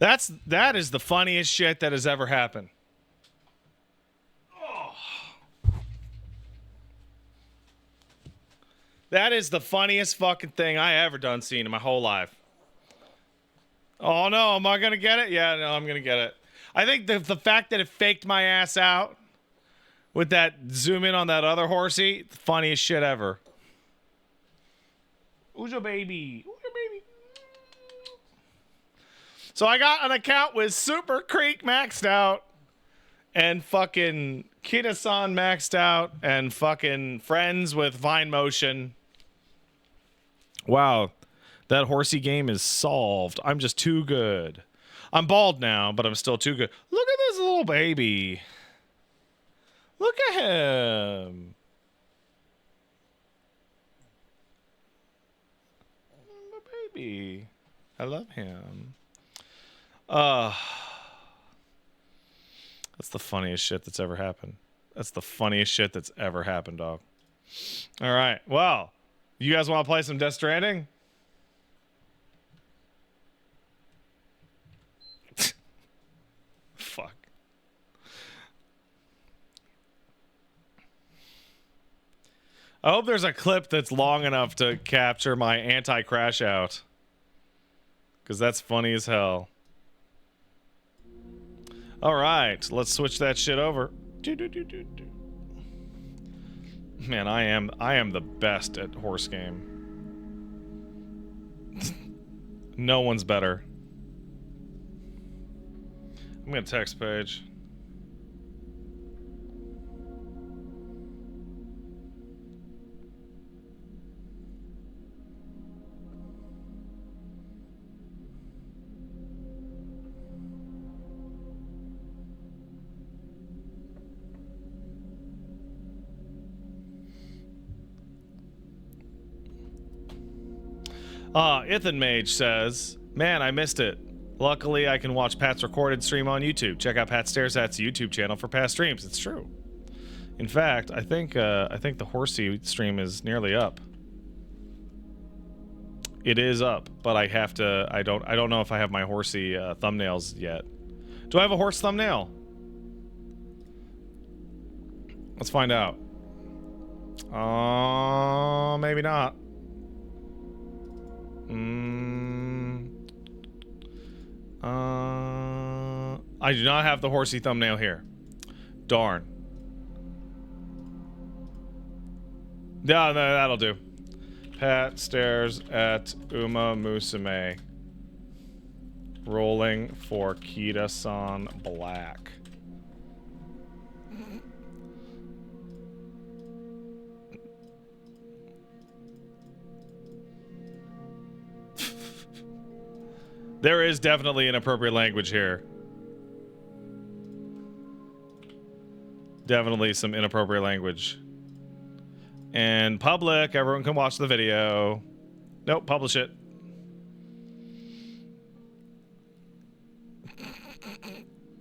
That is the funniest shit that has ever happened. Oh. That is the funniest fucking thing I ever done seen in my whole life. Oh no, am I gonna get it? Yeah, no, I'm gonna get it. I think the fact that it faked my ass out with that zoom in on that other horsey, the funniest shit ever. Who's your baby? Who's your baby? So I got an account with Super Creek maxed out and fucking Kita-san maxed out and fucking friends with Vine Motion. Wow, that horsey game is solved. I'm just too good. I'm bald now, but I'm still too good. Look at this little baby. Look at him. My baby. I love him. That's the funniest shit that's ever happened. That's the funniest shit that's ever happened, dog. All right. Well, you guys want to play some Death Stranding? Fuck. I hope there's a clip that's long enough to capture my anti-crash out. Because that's funny as hell. All right, let's switch that shit over. Man, I am the best at horse game. No one's better. I'm gonna text Paige. Ithan Mage says, man, I missed it. Luckily, I can watch Pat's recorded stream on YouTube. Check out Pat Stares At's YouTube channel for past streams. It's true. In fact, I think the Horsey stream is nearly up. It is up, but I have to. I don't know if I have my Horsey thumbnails yet. Do I have a horse thumbnail? Let's find out. Maybe not. I do not have the Horsey thumbnail here. Darn. Yeah, no, that'll do. Pat stares at Uma Musume. Rolling for Kita-san Black. There is definitely inappropriate language here. Definitely some inappropriate language. And public, everyone can watch the video. Nope, publish it.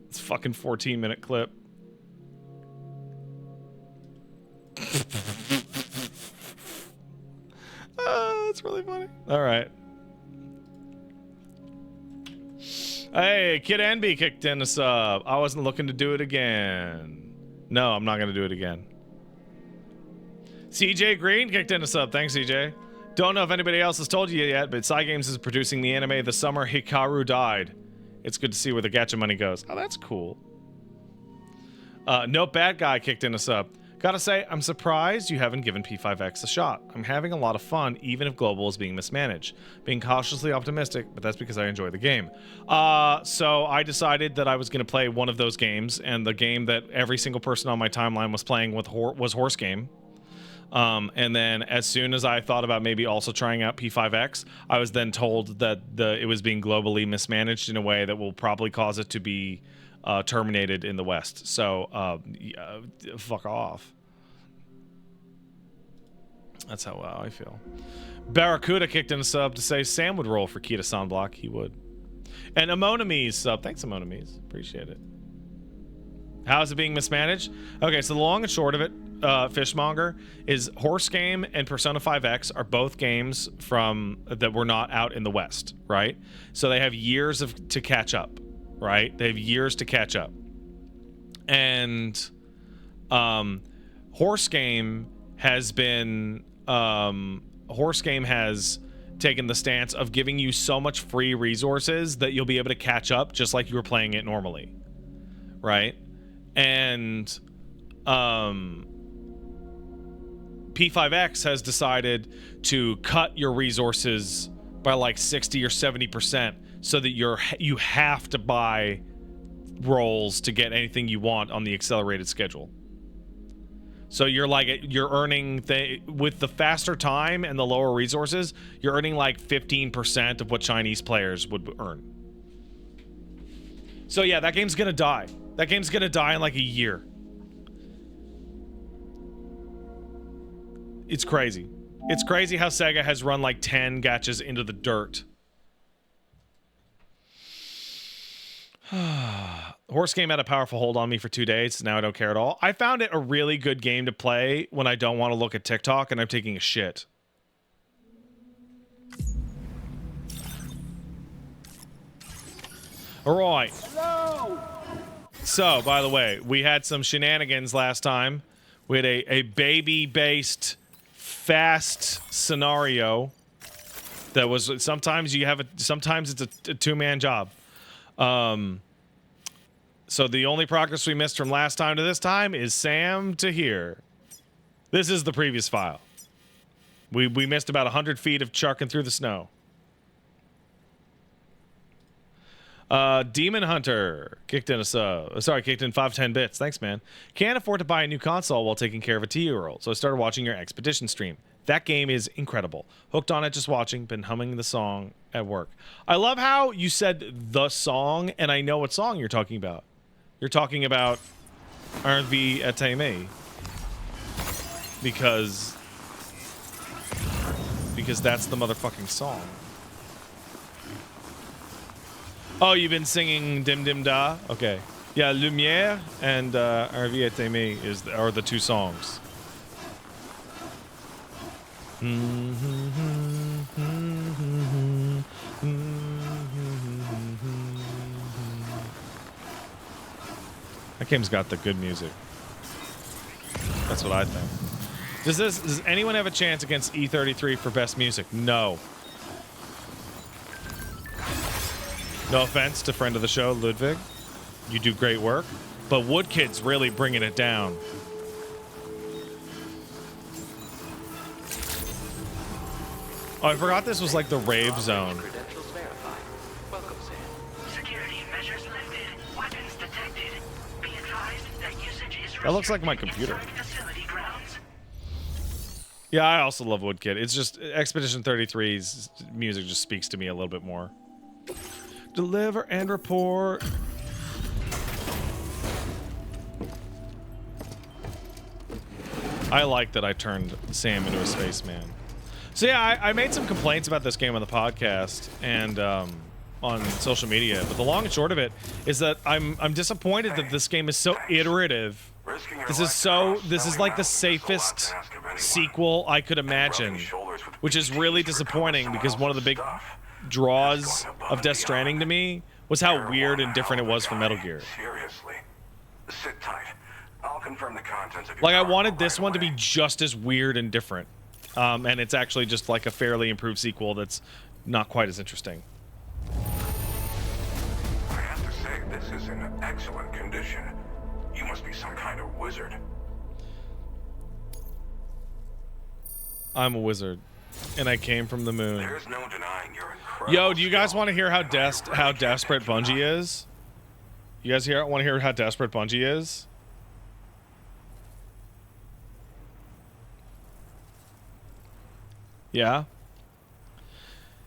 It's a fucking 14-minute clip. That's really funny. All right. Hey, Kid Enby kicked in a sub. I wasn't looking to do it again. No, I'm not going to do it again. CJ Green kicked in a sub. Thanks, CJ. Don't know if anybody else has told you yet, but Cygames is producing the anime The Summer Hikaru Died. It's good to see where the gacha money goes. Oh, that's cool. No Bad Guy kicked in a sub. Gotta say, I'm surprised you haven't given P5X a shot. I'm having a lot of fun, even if Global is being mismanaged. Being cautiously optimistic, but that's because I enjoy the game. So I decided that I was going to play one of those games, and the game that every single person on my timeline was playing with was Horse Game. And then as soon as I thought about maybe also trying out P5X, I was then told that it was being globally mismanaged in a way that will probably cause it to be terminated in the West. So, fuck off. That's how I feel. Barracuda kicked in a sub to say Sam would roll for Kita-san block. He would. And Amonemes sub. Thanks, Amonemes. Appreciate it. How is it being mismanaged? Okay, so the long and short of it, fishmonger is Horse Game and Persona 5X are both games from that were not out in the West, right? So they have years to catch up, right? They have years to catch up. And Horse Game has taken the stance of giving you so much free resources that you'll be able to catch up just like you were playing it normally, right? And P5X has decided to cut your resources by like 60 or 70% so that you have to buy rolls to get anything you want on the accelerated schedule. So you're earning with the faster time and the lower resources, you're earning like 15% of what Chinese players would earn. So yeah, that game's gonna die. That game's gonna die in like a year. It's crazy. It's crazy how Sega has run like 10 gachas into the dirt. Horse Game had a powerful hold on me for 2 days. Now I don't care at all. I found it a really good game to play when I don't want to look at TikTok and I'm taking a shit. All right. Hello. So, by the way, we had some shenanigans last time. We had a baby-based fast scenario that was sometimes it's a two-man job. So the only progress we missed from last time to this time is Sam to here. This is the previous file. We missed about 100 feet of chucking through the snow. Demon Hunter kicked in 510 bits. Thanks, man. Can't afford to buy a new console while taking care of a 2-year-old, so I started watching your Expedition stream. That game is incredible. Hooked on it just watching, been humming the song at work. I love how you said the song, and I know what song you're talking about. You're talking about Envie et Aimée. Because that's the motherfucking song. Oh, you've been singing Dim Dim Da? Okay. Yeah, Lumière and Envie et Aimée are the two songs. That game's got the good music. That's what I think. Does anyone have a chance against E33 for best music? No. No offense to friend of the show, Ludwig. You do great work. But Woodkid's really bringing it down. Oh, I forgot this was like the rave zone. That looks like my computer. Yeah, I also love Woodkid. It's just Expedition 33's music just speaks to me a little bit more. Deliver and report. I like that I turned Sam into a spaceman. So yeah, I made some complaints about this game on the podcast and on social media, but the long and short of it is that I'm disappointed that this game is so iterative. This is like the safest sequel I could imagine, which is really disappointing because one of the big draws of Death Stranding to me was how weird and different it was from Metal Gear. Seriously. Sit tight. I'll confirm the contents of your Like I wanted this one to be just as weird and different. And it's actually just like a fairly improved sequel that's not quite as interesting. I have to say, this is in excellent condition. You must be some kind of wizard. I'm a wizard, and I came from the moon. There's no denying your incredible Yo, do you guys skill. want to hear how desperate Bungie is? You guys want to hear how desperate Bungie is? Yeah.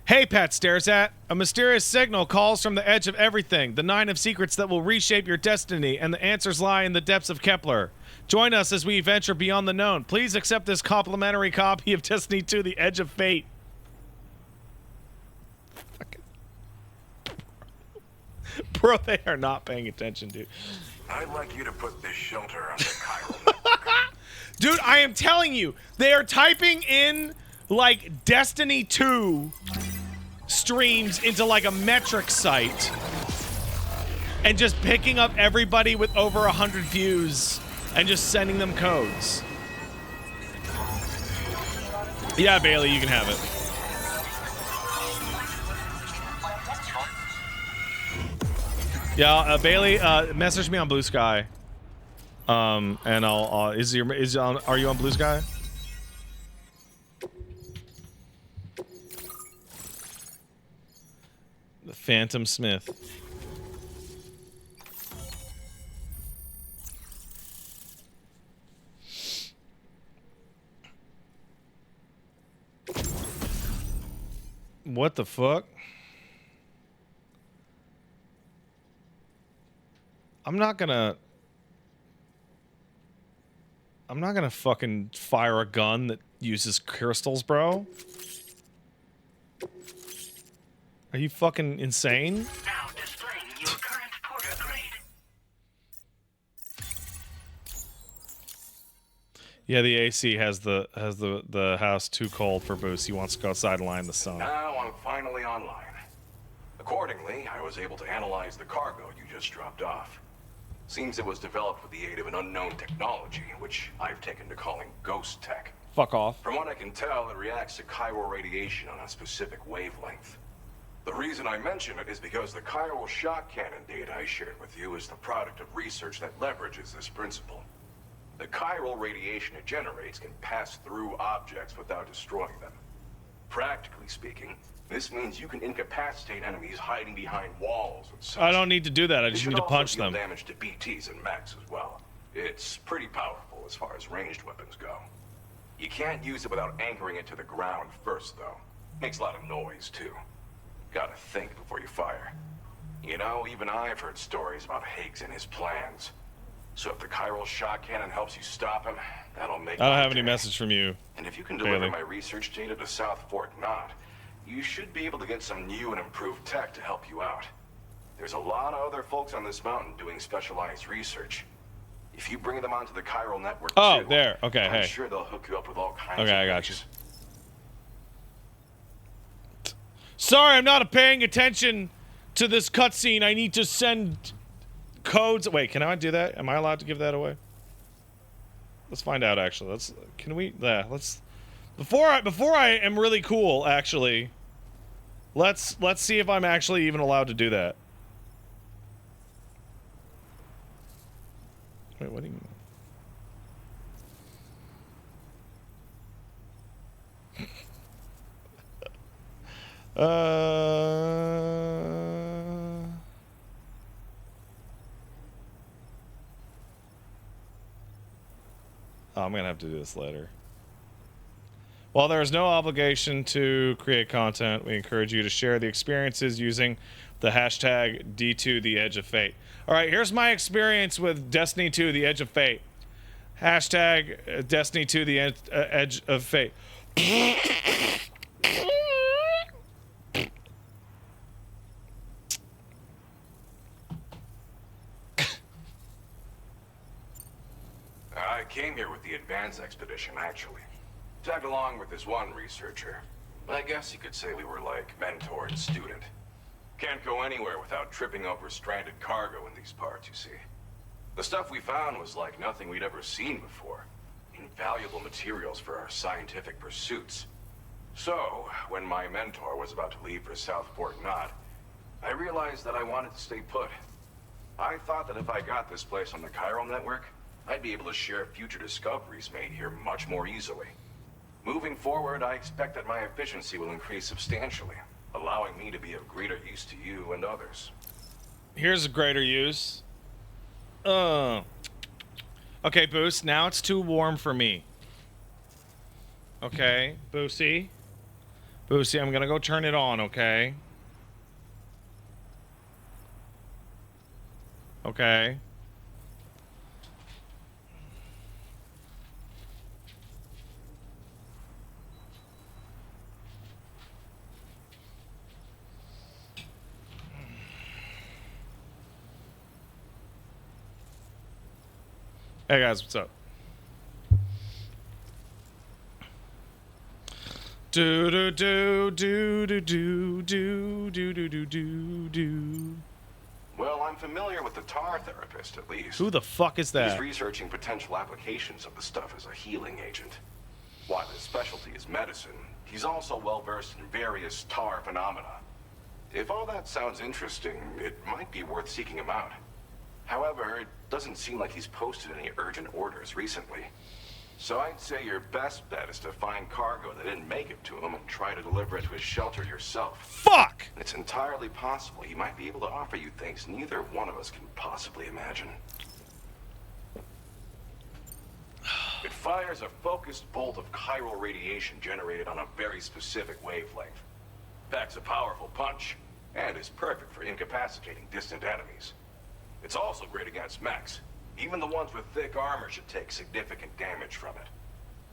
Hey, Pat stares at. A mysterious signal calls from the edge of everything. The 9 of secrets that will reshape your destiny, and the answers lie in the depths of Kepler. Join us as we venture beyond the known. Please accept this complimentary copy of Destiny 2: The Edge of Fate. Bro, they are not paying attention, dude. I'd like you to put this shelter on the chiral network. Dude, I am telling you, they are typing in like Destiny 2 streams into like a metric site and just picking up everybody with over 100 views and just sending them codes. Yeah, Bailey, you can have it. Yeah, Bailey, message me on Blue Sky. And are you on Blue Sky? The Phantom Smith. What the fuck? I'm not gonna fucking fire a gun that uses crystals, bro. Are you fucking insane? Now displaying your current porter grade. Yeah, the AC has the house too cold for Boost. He wants to go outside and lie in the sun. Now I'm finally online. Accordingly, I was able to analyze the cargo you just dropped off. Seems it was developed with the aid of an unknown technology, which I've taken to calling ghost tech. Fuck off. From what I can tell, it reacts to chiral radiation on a specific wavelength. The reason I mention it is because the chiral shock cannon data I shared with you is the product of research that leverages this principle. The chiral radiation it generates can pass through objects without destroying them. Practically speaking, this means you can incapacitate enemies hiding behind walls and such. I don't need to do that. I just need to punch them. Damage to BTs and mechs as well. It's pretty powerful as far as ranged weapons go. You can't use it without anchoring it to the ground first, though. Makes a lot of noise, too. Gotta think before you fire. You know, even I've heard stories about Higgs and his plans. So if the chiral shock cannon helps you stop him, that'll make I don't have any message from you. And if you can deliver Bailey. my research data to South Fort Knot, you should be able to get some new and improved tech to help you out. There's a lot of other folks on this mountain doing specialized research. If you bring them onto the chiral network Oh, too, there. Okay, I'm hey. sure they'll hook you up with all kinds Okay, of I got you. ways. Sorry, I'm not paying attention to this cutscene. I need to send codes. Wait, can I do that? Am I allowed to give that away? Let's find out. Actually, let's. Before I am really cool. Actually, let's see if I'm actually even allowed to do that. Wait, what do you mean? Oh, I'm gonna have to do this later. While there is no obligation to create content, we encourage you to share the experiences using the hashtag D2TheEdgeOfFate. All right, here's my experience with Destiny 2: The Edge of Fate. Hashtag Destiny 2: The Edge of Fate. I came here with the advance expedition, actually. Tagged along with this one researcher. I guess you could say we were like mentor and student. Can't go anywhere without tripping over stranded cargo in these parts, you see. The stuff we found was like nothing we'd ever seen before. Invaluable materials for our scientific pursuits. So, when my mentor was about to leave for South Fort Knot, I realized that I wanted to stay put. I thought that if I got this place on the chiral network, I'd be able to share future discoveries made here much more easily. Moving forward, I expect that my efficiency will increase substantially, allowing me to be of greater use to you and others. Here's a greater use. Okay, Boost, now it's too warm for me. Okay, Boosty. Boosty, I'm gonna go turn it on, okay? Okay. Hey guys, what's up? Do do do do do do do do do do do do. Well, I'm familiar with the tar therapist, at least. Who the fuck is that? He's researching potential applications of the stuff as a healing agent. While his specialty is medicine, he's also well-versed in various tar phenomena. If all that sounds interesting, it might be worth seeking him out. However, it doesn't seem like he's posted any urgent orders recently. So I'd say your best bet is to find cargo that didn't make it to him and try to deliver it to his shelter yourself. Fuck! It's entirely possible he might be able to offer you things neither one of us can possibly imagine. It fires a focused bolt of chiral radiation generated on a very specific wavelength. Packs a powerful punch, and is perfect for incapacitating distant enemies. It's also great against mechs. Even the ones with thick armor should take significant damage from it.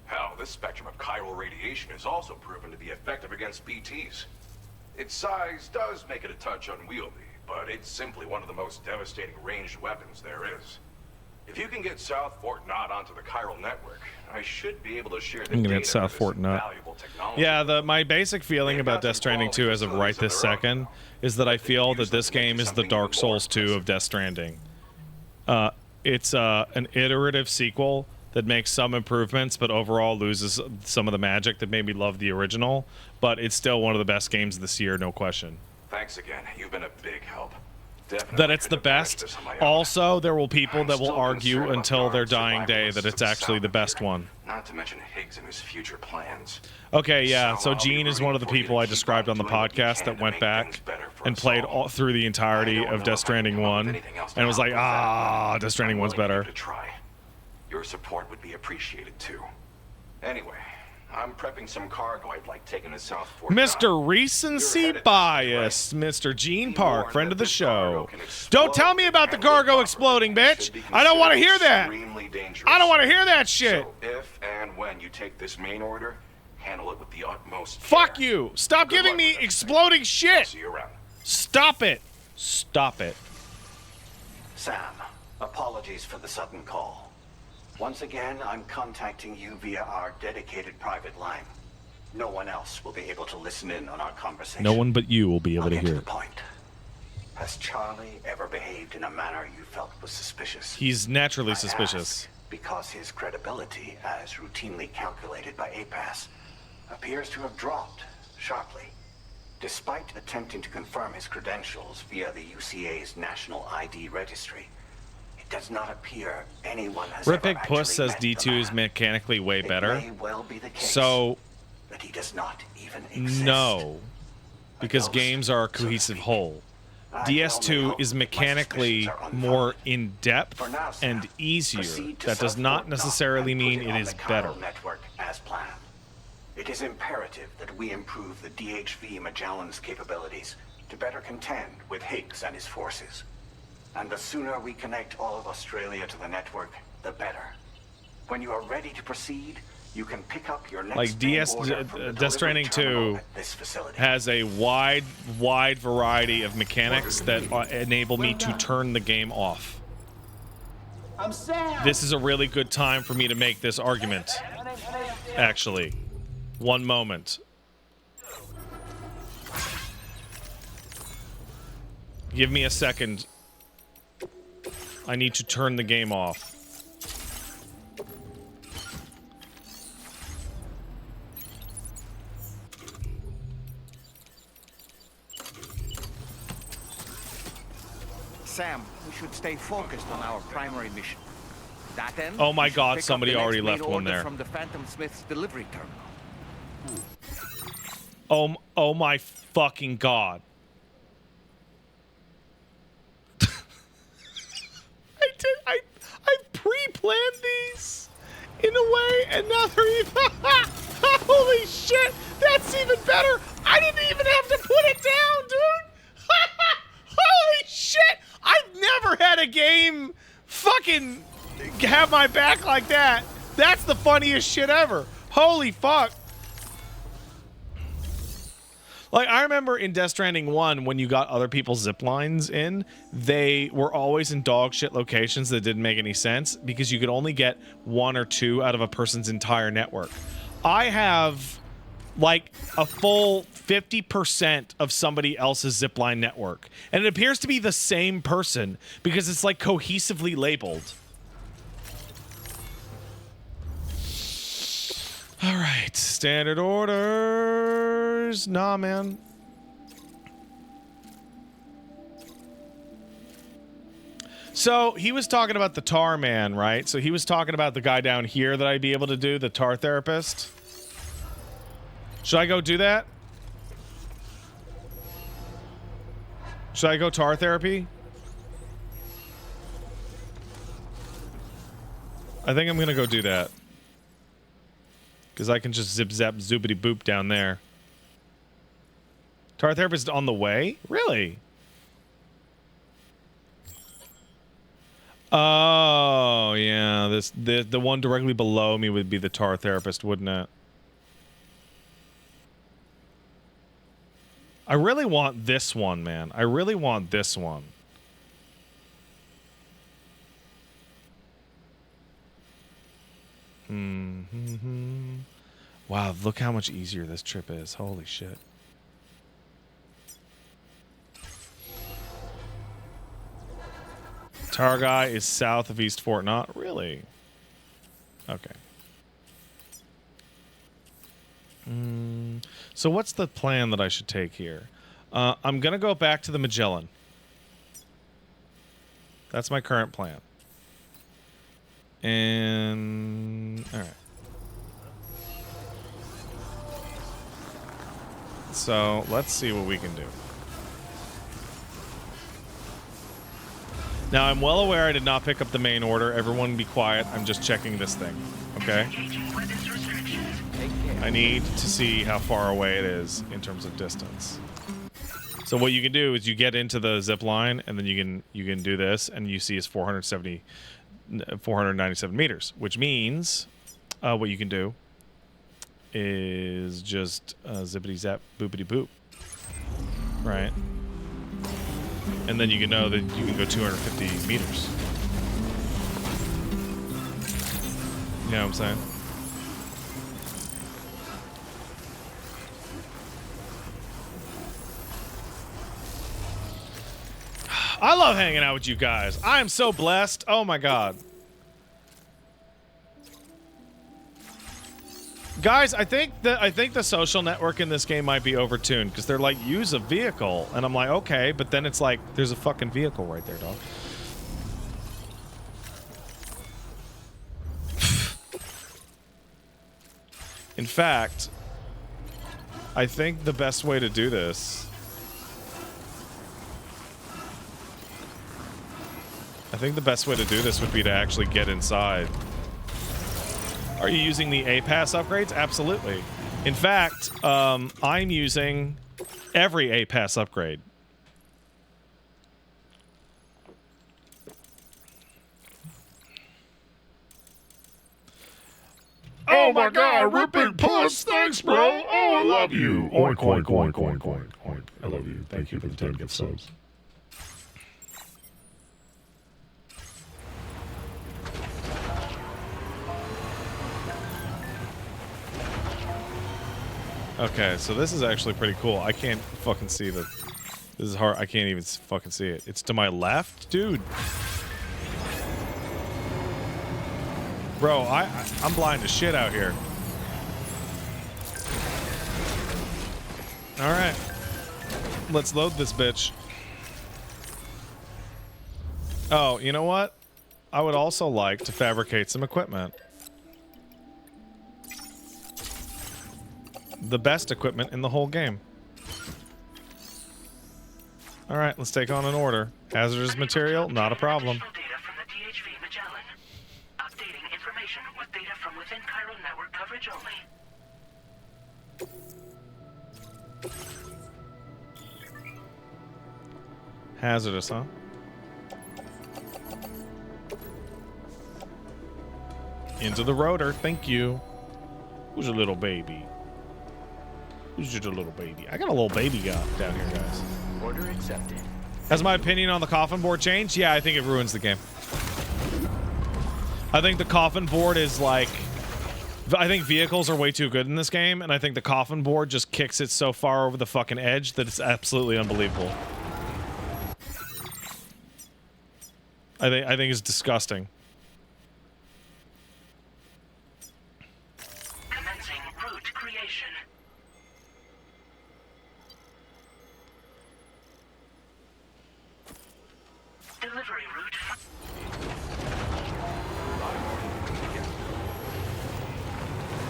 Hell, this spectrum of chiral radiation is also proven to be effective against BTs. Its size does make it a touch unwieldy, but it's simply one of the most devastating ranged weapons there is. If you can get South Fort Knott onto the chiral network, I should be able to share the I'm gonna data get South for Fort this Knott. valuable technology. Yeah, my basic feeling about Death Stranding 2 as of right this second is that I feel that this game is the Dark Souls 2 of Death Stranding. It's an iterative sequel that makes some improvements, but overall loses some of the magic that made me love the original. But it's still one of the best games this year, no question. Thanks again. You've been a big help. Definitely That it's the couldn't have managed best. this on my own. Also, there will people I'm that will still argue concerned about until their Guard's dying day survival that it's of actually the South best here. one. Not to mention Higgs and his future plans. Okay, yeah. So So I'll be Gene is one of the rooting for you people to I keep described on the doing what you podcast can that to went make back things better for and us played all. all through the entirety I don't of know Death if I can Stranding come up with 1 anything else to and was like, help with that. Death Stranding I'm 1's willing better. to try. Your support would be appreciated too. Anyway, I'm prepping some cargo I'd like taken to South Fort. Mr. Recency Bias, Mr. Gene Park, friend of the show. Don't tell me about the cargo exploding, bitch. I don't want to hear that. I don't want to hear that shit. So if and when you take this main order, handle it with the utmost Fuck care. you. Stop Good giving luck me with everything. exploding shit. See you around. Stop it. Stop it. Sam, apologies for the sudden call. Once again, I'm contacting you via our dedicated private line. No one else will be able to listen in on our conversation. No one but you will be able I'll to get hear to it. the point. Has Charlie ever behaved in a manner you felt was suspicious? He's naturally I suspicious. ask because his credibility, as routinely calculated by APAS, appears to have dropped sharply. Despite attempting to confirm his credentials via the UCA's National ID Registry, it does not appear anyone has Rip ever Big Puss actually says met the D2 is man. mechanically way It better. may well be the case So, that he does not even exist. no. Because ghost, games are a so to cohesive speak. whole. I can only DS2 hope is that my mechanically suspicions are more unfounded. in-depth For now, Sam, and easier. proceed to That does South not Fort Knox necessarily and put mean it it on is the chiral better. network as planned. It is imperative that we improve the DHV Magellan's capabilities to better contend with Higgs and his forces. And the sooner we connect all of Australia to the network, the better. When you are ready to proceed, you can pick up your next Like main DS order from the Death Stranding delivery terminal 2 at this facility. has a wide variety of mechanics that enable me to turn the game off. I'm Sam. This is a really good time for me to make this argument. Actually, one moment. Give me a second. I need to turn the game off. Sam, we should stay focused on our primary mission. That end, Oh my we should God, pick up somebody the next already main left one order there. From the Phantom Smith's delivery terminal. Oh my fucking God. I pre-planned these in a way, and now they're even. Holy shit, that's even better. I didn't even have to put it down, dude. Holy shit, I've never had a game fucking have my back like that. That's the funniest shit ever. Holy fuck. Like, I remember in Death Stranding 1, when you got other people's zip lines in, they were always in dog shit locations that didn't make any sense because you could only get one or two out of a person's entire network. I have like a full 50% of somebody else's zipline network. And it appears to be the same person because it's like cohesively labeled. All right, standard orders. Nah, man. So he was talking about the tar man, right? So he was talking about the guy down here that I'd be able to do, the tar therapist. Should I go do that? Should I go tar therapy? I think I'm gonna go do that. Because I can just zip zap zoopity boop down there. Tar therapist on the way? Really? Oh yeah, the one directly below me would be the tar therapist, wouldn't it? I really want this one, man. I really want this one. Wow, look how much easier this trip is. Holy shit. Tar guy is south of East Fort Knott. Really? Okay. So what's the plan that I should take here? I'm going to go back to the Magellan. That's my current plan. And... all right. So let's see what we can do. Now, I'm well aware I did not pick up the main order. Everyone be quiet. I'm just checking this thing. Okay? I need to see how far away it is in terms of distance. So what you can do is you get into the zip line, and then you can do this, and you see it's 497 meters, which means what you can do is just zippity zap boopity boop, right? And then you can know that you can go 250 meters. You know what I'm saying? I love hanging out with you guys. I am so blessed. Oh my god. Guys, I think the social network in this game might be overtuned because they're like, use a vehicle, and I'm like, okay, but then it's like, there's a fucking vehicle right there, dog. In fact, I think the best way to do this, would be to actually get inside. Are you using the A-Pass upgrades? Absolutely. In fact, I'm using every A-Pass upgrade. Oh my god, ripping puss! Thanks, bro! Oh, I love you! Oink, oink, oink, oink, oink, oink. I love you. Thank you for the 10 gift subs. Okay, so this is actually pretty cool. I can't fucking see the... This is hard. I can't even fucking see it. It's to my left? Dude. Bro, I'm blind as shit out here. Alright. Let's load this bitch. Oh, you know what? I would also like to fabricate some equipment. The best equipment in the whole game. Alright, let's take on an order. Hazardous material, not a problem. Data from the DHV Magellan. Updating information with data from within Cairo network coverage only. Hazardous, huh? Into the rotor, thank you. Who's your little baby? Who's your little baby? I got a little baby down here, guys. Order accepted. Has my opinion on the coffin board changed? Yeah, I think it ruins the game. I think the coffin board is like I think vehicles are way too good in this game, and I think the coffin board just kicks it so far over the fucking edge that it's absolutely unbelievable. I think it's disgusting. Commencing route creation. Delivery route.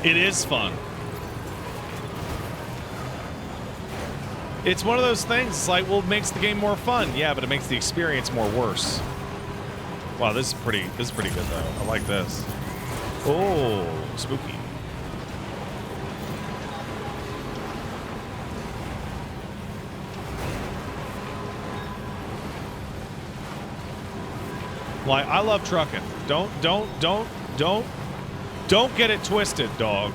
It is fun. It's one of those things. It's like, well, it makes the game more fun. Yeah, but it makes the experience more worse. Wow, this is pretty good though. I like this. Oh, spooky. Like, I love trucking. Don't get it twisted, dog.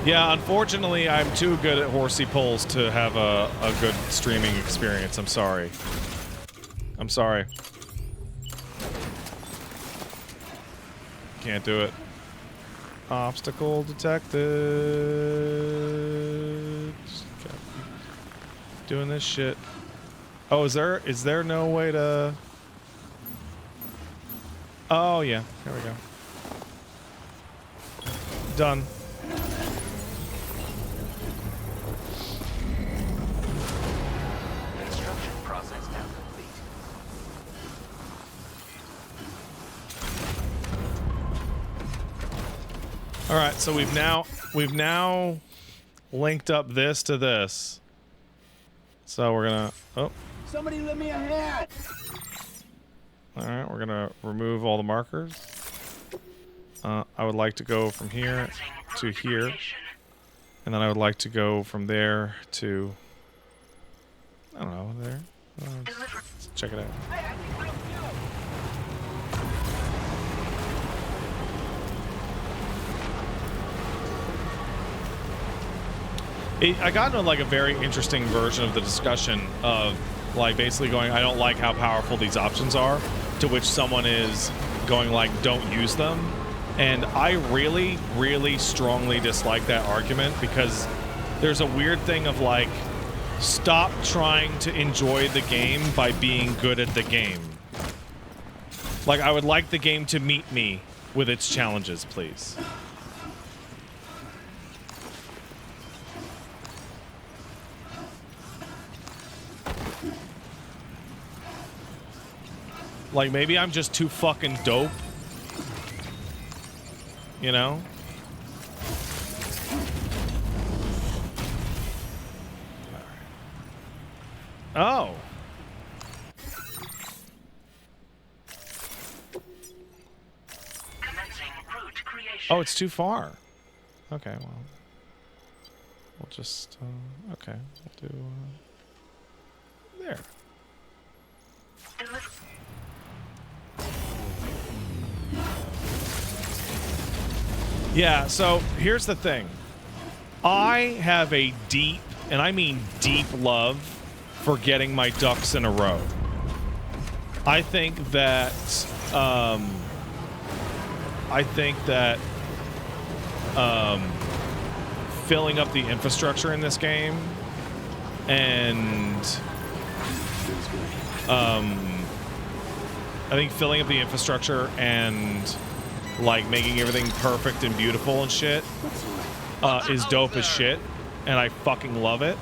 Yeah, unfortunately, I'm too good at horsey pulls to have a good streaming experience. I'm sorry. I'm sorry. Can't do it. Obstacle detected. Doing this shit. Oh, is there no way to... Oh, yeah. There we go. Done. Construction process now complete. All right, so we've now linked up this to this. So we're gonna... Oh. Somebody let me a hand. All right, we're gonna remove all the markers. I would like to go from here to here, and then I would like to go from there to, I don't know, there. Let's check it out. I got into like a very interesting version of the discussion of like basically going, I don't like how powerful these options are, to which someone is going like, don't use them. And I really, really strongly dislike that argument, because there's a weird thing of like, stop trying to enjoy the game by being good at the game. Like, I would like the game to meet me with its challenges, please. Like, maybe I'm just too fucking dope. You know? Oh. Oh, it's too far. Okay, well. We'll just, okay. We'll do, there. Yeah, so here's the thing. I have a deep, and I mean deep, love for getting my ducks in a row. I think that filling up the infrastructure in this game and I think filling up the infrastructure and like making everything perfect and beautiful and shit is dope as shit, and I fucking love it.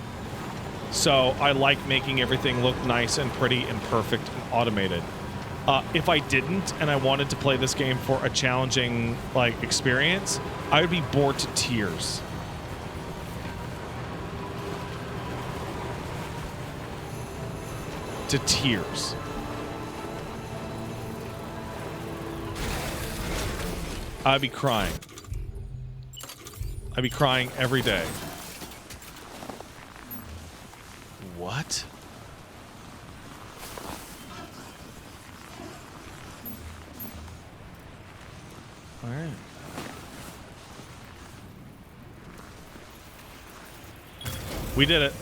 So I like making everything look nice and pretty and perfect and automated. If I didn't and I wanted to play this game for a challenging like experience, I would be bored to tears. To tears. I'd be crying. I'd be crying every day. What? All right. We did it.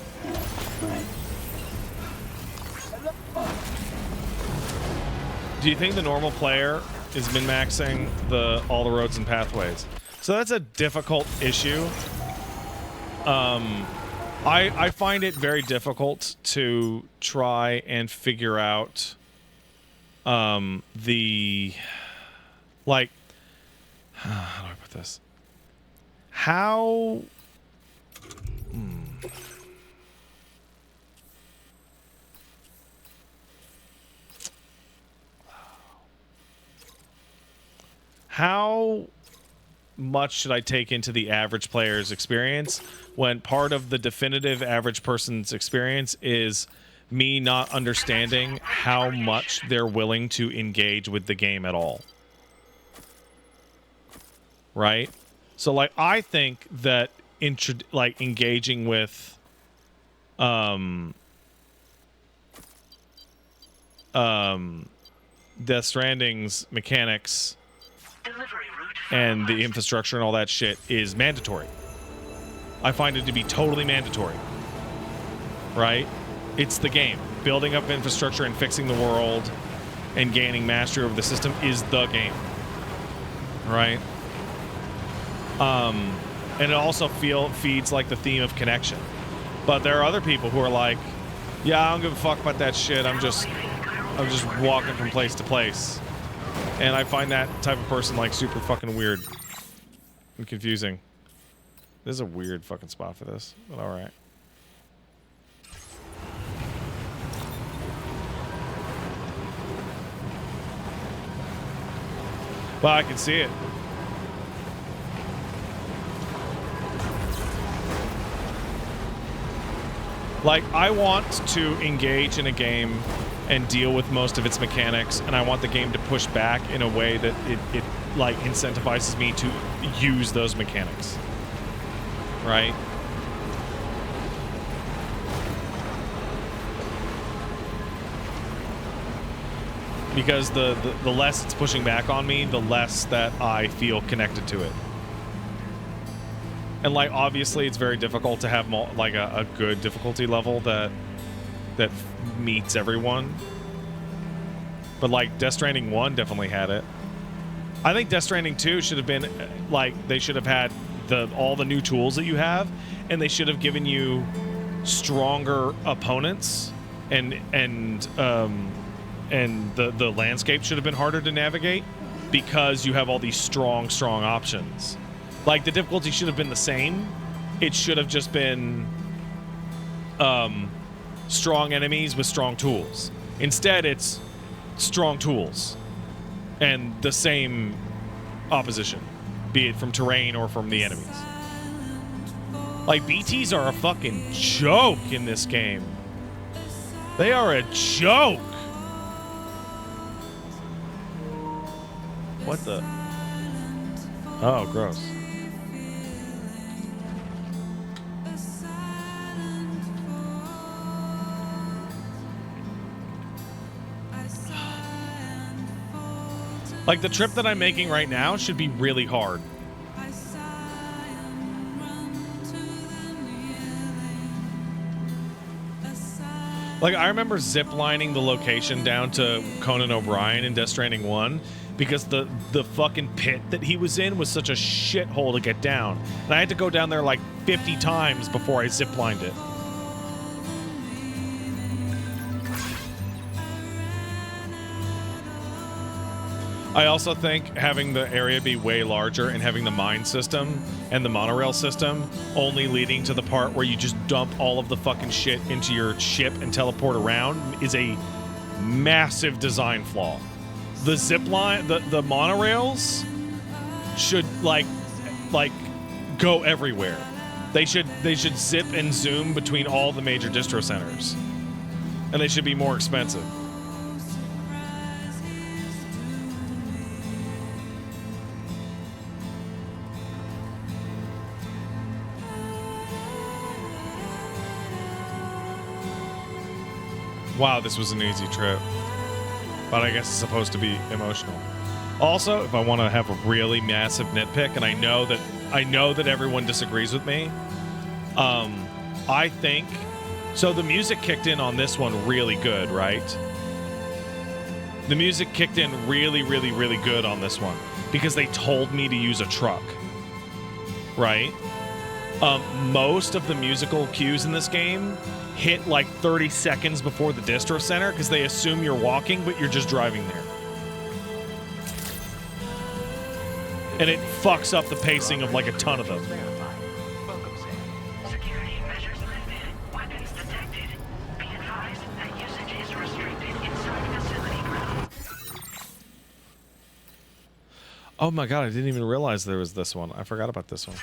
Do you think the normal player is min-maxing all the roads and pathways. So that's a difficult issue. I find it very difficult to try and figure out the, like, how do I put this? How much should I take into the average player's experience when part of the definitive average person's experience is me not understanding how much they're willing to engage with the game at all? Right? So, like, I think that engaging with Death Stranding's mechanics and the infrastructure and all that shit is mandatory. I find it to be totally mandatory. Right? It's the game. Building up infrastructure and fixing the world and gaining mastery over the system is the game. Right? And it also feeds like the theme of connection. But there are other people who are like, yeah, I don't give a fuck about that shit. I'm just walking from place to place. And I find that type of person like super fucking weird and confusing. This is a weird fucking spot for this, but all right. Well, I can see it. Like, I want to engage in a game and deal with most of its mechanics, and I want the game to push back in a way that it like incentivizes me to use those mechanics. Right? Because the less it's pushing back on me, the less that I feel connected to it. And, like, obviously it's very difficult to have like a good difficulty level that meets everyone. But, like, Death Stranding 1 definitely had it. I think Death Stranding 2 should have been, like, they should have had all the new tools that you have, and they should have given you stronger opponents, and the landscape should have been harder to navigate because you have all these strong options. Like, the difficulty should have been the same. It should have just been strong enemies with strong tools. Instead, it's strong tools and the same opposition, be it from terrain or from the enemies. Like, BTs are a fucking joke in this game. They are a joke. What the? Oh, gross. Like, the trip that I'm making right now should be really hard. Like, I remember ziplining the location down to Conan O'Brien in Death Stranding 1 because the fucking pit that he was in was such a shithole to get down. And I had to go down there like 50 times before I ziplined it. I also think having the area be way larger and having the mine system and the monorail system only leading to the part where you just dump all of the fucking shit into your ship and teleport around is a massive design flaw. The zip line, the monorails should like go everywhere. They should zip and zoom between all the major distro centers. And they should be more expensive. Wow, this was an easy trip. But I guess it's supposed to be emotional. Also, if I want to have a really massive nitpick, and I know that everyone disagrees with me, I think so. The music kicked in on this one really good, right? The music kicked in really, really, really good on this one because they told me to use a truck, right? Most of the musical cues in this game hit like 30 seconds before the distro center because they assume you're walking, but you're just driving there. And it fucks up the pacing of like a ton of them. Security measures lifted. Weapons detected. Be advised that usage is restricted inside facility grounds. Oh my god, I didn't even realize there was this one. I forgot about this one.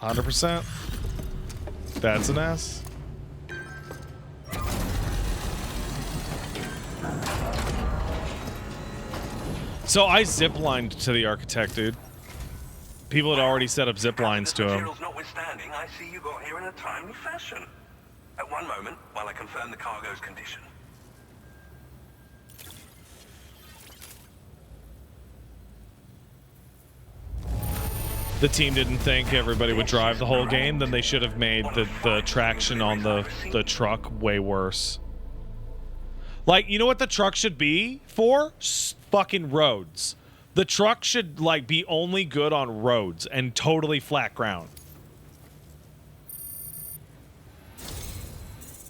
100%. That's an S. So I ziplined to the architect, dude. People had already set up zip lines to him. Notwithstanding, I see you got here in a timely fashion. At one moment, while I confirm the cargo's condition. The team didn't think everybody would drive the whole game, then they should have made the traction on the truck way worse. Like, you know what the truck should be for? Fucking roads. The truck should, like, be only good on roads and totally flat ground.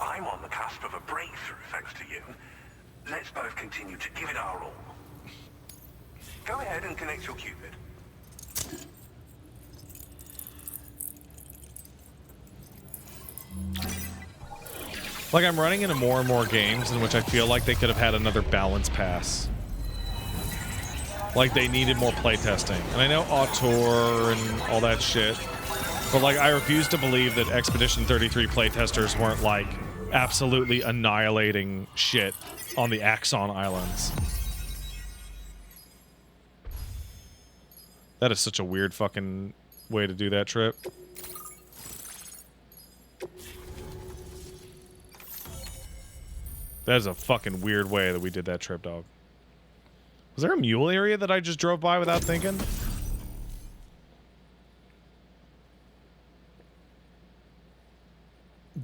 I'm on the cusp of a breakthrough, thanks to you. Let's both continue to give it our all. Go ahead and connect your Cupid. Like, I'm running into more and more games in which I feel like they could have had another balance pass. Like, they needed more playtesting. And I know auteur and all that shit, but, like, I refuse to believe that Expedition 33 playtesters weren't, like, absolutely annihilating shit on the Axon Islands. That is such a weird fucking way to do that trip. That is a fucking weird way that we did that trip, dog. Was there a mule area that I just drove by without thinking?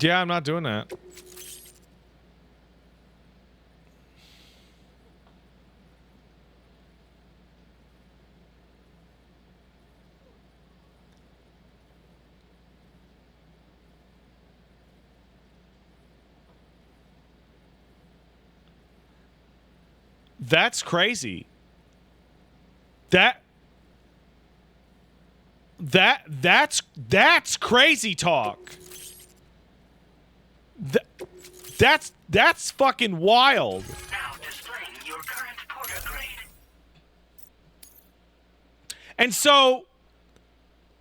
Yeah, I'm not doing that. That's crazy. That's crazy talk. That's fucking wild. Now displaying your current porter grade. And so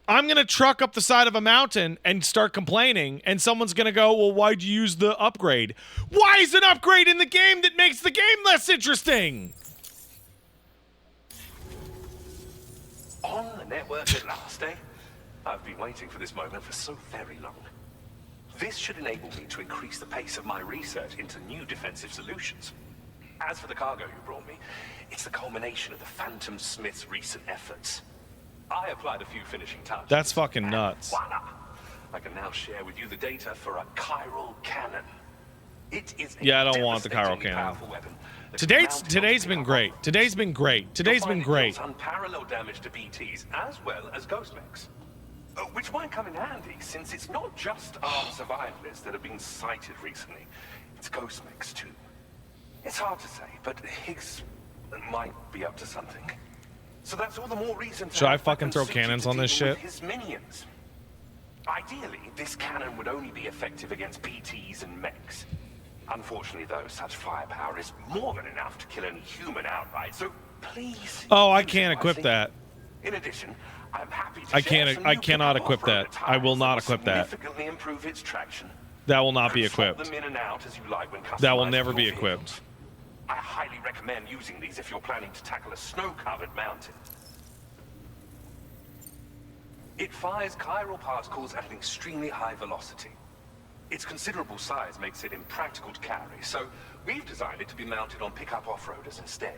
I'm going to truck up the side of a mountain and start complaining, and someone's going to go, well, why'd you use the upgrade? Why is an upgrade in the game that makes the game less interesting? On the network at last, eh? I've been waiting for this moment for so very long. This should enable me to increase the pace of my research into new defensive solutions. As for the cargo you brought me, it's the culmination of the Phantom Smith's recent efforts. I applied a few finishing touches. That's fucking nuts. Voila! I can now share with you the data for a chiral cannon. It is a Yeah, I don't want the chiral devastatingly cannon. powerful weapon that Today's been great. Today's been great. Today's been great. Unparalleled damage to BTs as well as ghost mechs. Which might come in handy, since it's not just armed survivalists that have been sighted recently. It's ghost mechs too. It's hard to say, but Higgs might be up to something. So that's all the more reason to Should I have fucking throw weapons suited cannons to on this dealing shit? with his minions. Ideally, this cannon would only be effective against BTs and mechs. Unfortunately, though, such firepower is more than enough to kill any human outright, so please... Oh, I use it can't equip wisely. that. In addition, I'm happy to I share can't- some I new cannot capable equip that. prototypes I will not that equip that. significantly improve its traction. That will not be Swap equipped. them in and out as you like when That will customizing never be your equipped. vehicles. I highly recommend using these if you're planning to tackle a snow-covered mountain. It fires chiral particles at an extremely high velocity. Its considerable size makes it impractical to carry, so we've designed it to be mounted on pickup off-roaders instead.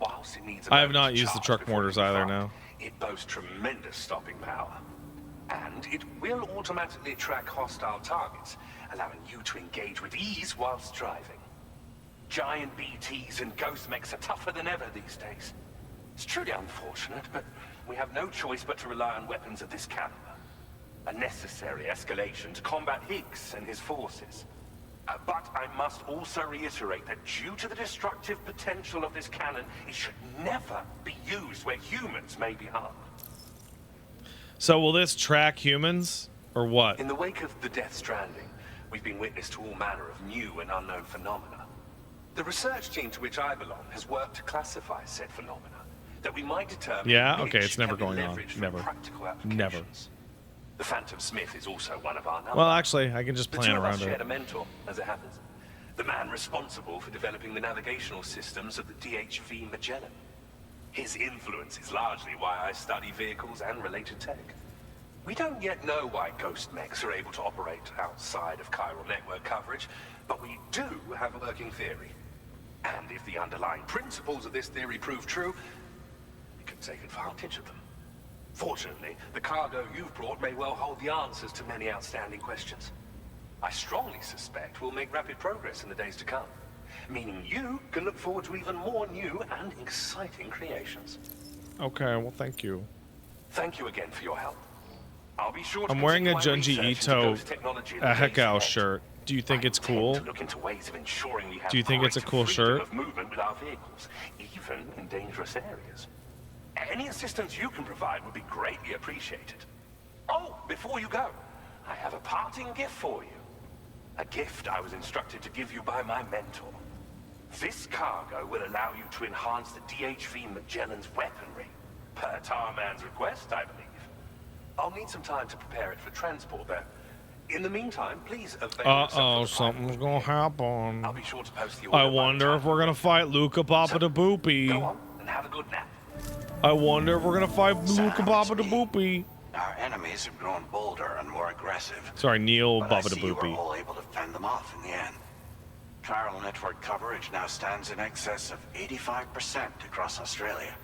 Whilst it needs a I have moment not to used the charge truck before mortars it can either fire, now. It boasts tremendous stopping power. And it will automatically track hostile targets, allowing you to engage with ease whilst driving. Giant BTs and ghost mechs are tougher than ever these days. It's truly unfortunate, but we have no choice but to rely on weapons of this caliber. A necessary escalation to combat Higgs and his forces. But I must also reiterate that due to the destructive potential of this cannon, it should never be used where humans may be harmed. So will this track humans, or what? In the wake of the Death Stranding, we've been witness to all manner of new and unknown phenomena. The research team to which I belong has worked to classify said phenomena, that we might determine Yeah, which okay, it's never can be going on. leveraged for Never. practical Never. applications. The Phantom Smith is also one of our number. Well, actually, I can just The plan two of us around shared it. a mentor, as it happens. The man responsible for developing the navigational systems of the DHV Magellan. His influence is largely why I study vehicles and related tech. We don't yet know why ghost mechs are able to operate outside of chiral network coverage, but we do have a working theory. And if the underlying principles of this theory prove true, we can take advantage of them. Fortunately, the cargo you've brought may well hold the answers to many outstanding questions. I strongly suspect we'll make rapid progress in the days to come, meaning you can look forward to even more new and exciting creations. Okay, well, thank you. Thank you again for your help. I'll be sure to I'm wearing a continue my Junji research into Ito ghost technology in the a days Hekau ahead. shirt. Do you think I it's intend cool? to look into ways of ensuring we have Do you think it's a greater cool freedom shirt? of movement with our vehicles, even in dangerous areas. Any assistance you can provide would be greatly appreciated. Oh, before you go, I have a parting gift for you. A gift I was instructed to give you by my mentor. This cargo will allow you to enhance the DHV Magellan's weaponry, per Tarman's request, I believe. I'll need some time to prepare it for transport, though. In the meantime, please avail yourself Uh-oh, of the something's gonna happen. I'll be sure to post the I order by the wonder time if we're gonna fight Luca Papa da Go Boopy. on and have a good nap. I wonder if we're gonna fight Luca Sam, Papa it's da me. Boopy. Our enemies have grown bolder and more aggressive. Sorry, Neil But I Baba da see you were Boopy. all able to fend them off in the end. Chiral network coverage now stands in excess of 85% across Australia.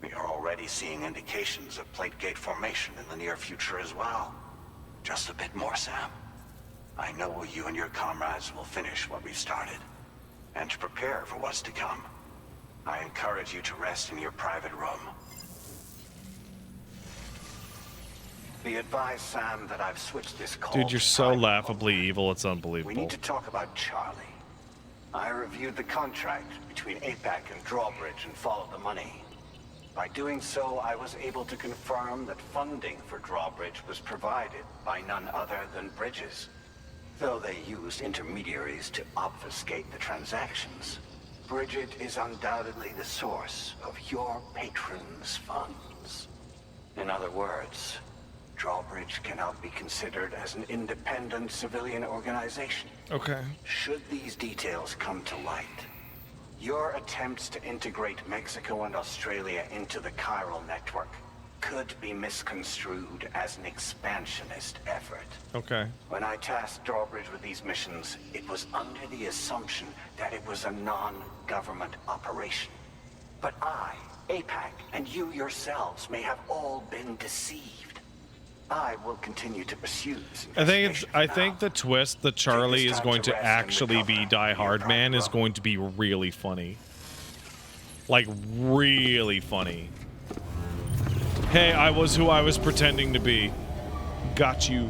We are already seeing indications of plate gate formation in the near future as well. Just a bit more, Sam. I know you and your comrades will finish what we've started, and to prepare for what's to come. I encourage you to rest in your private room. Be advised, Sam, that I've switched this call. Dude, you're to so private laughably mode. evil, it's We unbelievable. need to talk about Charlie. I reviewed the contract between APAC and Drawbridge and followed the money. By doing so, I was able to confirm that funding for Drawbridge was provided by none other than Bridges. Though they used intermediaries to obfuscate the transactions, Bridget is undoubtedly the source of your patrons' funds. In other words, Drawbridge cannot be considered as an independent civilian organization. Okay. Should these details come to light, your attempts to integrate Mexico and Australia into the chiral network could be misconstrued as an expansionist effort. Okay. When I tasked Drawbridge with these missions, it was under the assumption that it was a non-government operation. But I, APAC, and you yourselves may have all been deceived. I will continue to pursue this investigation I for think now. the twist that Charlie Take this is time going to to rest and actually be recover Die in your Hard private Man is room. going to be really funny. Like, really funny. Hey, I was who I was pretending to be. Got you.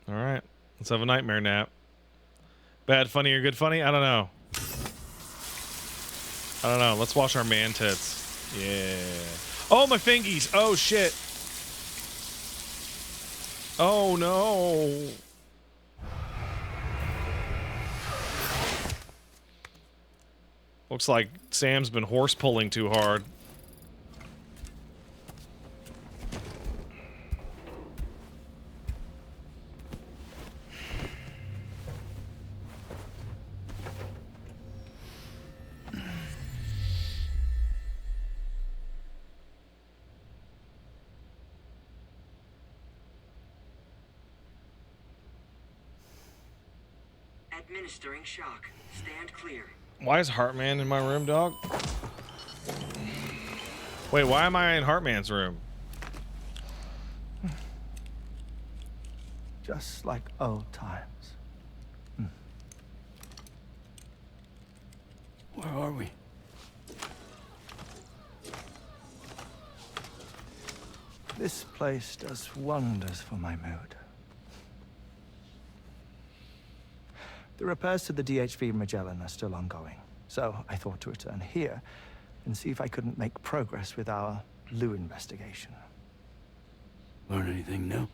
Alright. Let's have a nightmare nap. Bad funny or good funny? I don't know. I don't know. Let's wash our man tits. Yeah. Oh, my fingies. Oh, shit. Oh, no. Looks like Sam's been horse pulling too hard. Administering shock. Stand clear. Why is Heartman in my room, dog? Wait, why am I in Heartman's room? Just like old times. Where are we? This place does wonders for my mood. The repairs to the DHV Magellan are still ongoing, so I thought to return here and see if I couldn't make progress with our Lou investigation. Learn anything new?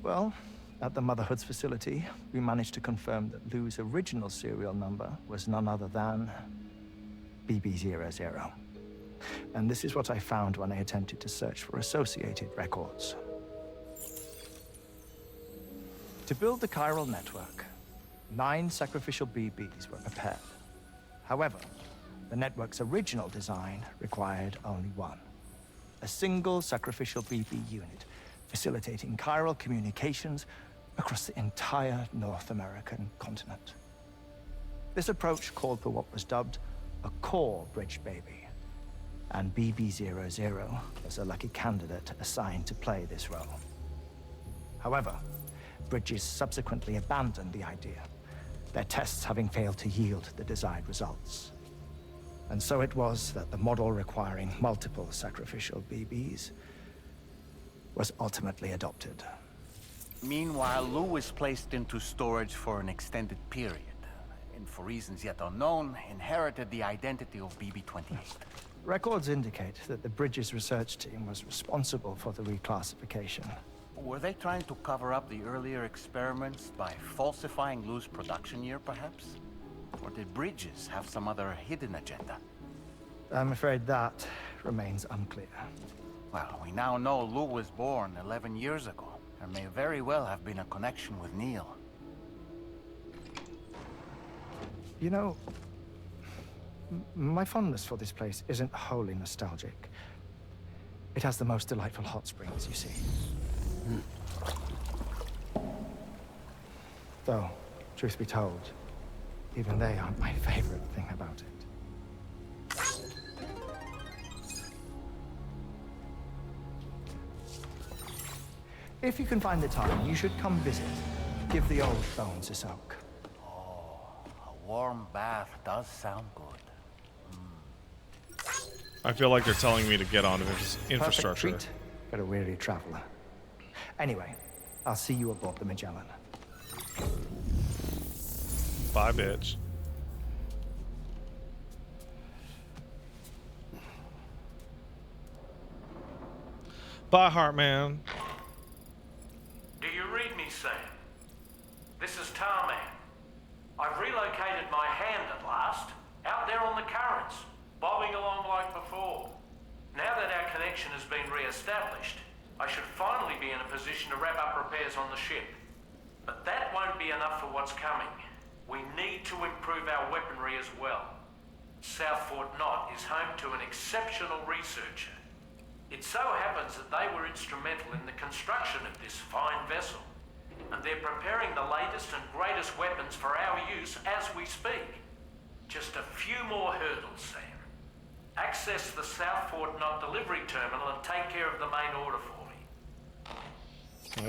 Well, at the Motherhood's facility, we managed to confirm that Lou's original serial number was none other than BB00. And this is what I found when I attempted to search for associated records. To build the chiral network, 9 sacrificial BBs were prepared. However, the network's original design required only 1. A single sacrificial BB unit, facilitating chiral communications across the entire North American continent. This approach called for what was dubbed a core bridge baby, and BB00 was a lucky candidate assigned to play this role. However, Bridges subsequently abandoned the idea, their tests having failed to yield the desired results. And so it was that the model requiring multiple sacrificial BBs was ultimately adopted. Meanwhile, Lou was placed into storage for an extended period, and for reasons yet unknown, inherited the identity of BB-28. Records indicate that the Bridges research team was responsible for the reclassification. Were they trying to cover up the earlier experiments by falsifying Lou's production year, perhaps? Or did Bridges have some other hidden agenda? I'm afraid that remains unclear. Well, we now know Lou was born 11 years ago. There may very well have been a connection with Neil. You know, my fondness for this place isn't wholly nostalgic. It has the most delightful hot springs, you see. Though, truth be told, even they aren't my favorite thing about it. If you can find the time, you should come visit. Give the old bones a soak. Oh, a warm bath does sound good. I feel like they're telling me to get onto this infrastructure. Perfect treat for a weary traveler. Anyway, I'll see you aboard the Magellan. Bye, bitch. Bye, Heartman. Do you read me, Sam? This is Tarman. I've relocated my hand at last, out there on the currents, bobbing along like before. Now that our connection has been re-established, I should finally be in a position to wrap up repairs on the ship. But that won't be enough for what's coming. We need to improve our weaponry as well. South Fort Knott is home to an exceptional researcher. It so happens that they were instrumental in the construction of this fine vessel, and they're preparing the latest and greatest weapons for our use as we speak. Just a few more hurdles, Sam. Access the South Fort Knott delivery terminal and take care of the main order for me.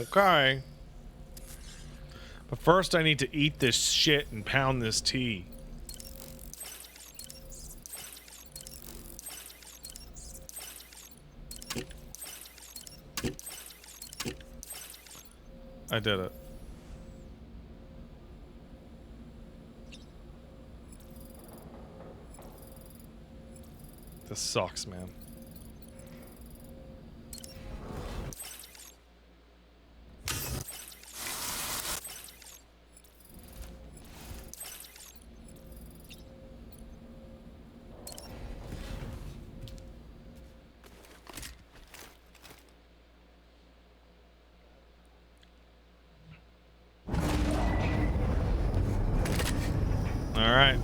Okay. But first I need to eat this shit and pound this tea. I did it. This sucks, man. All right.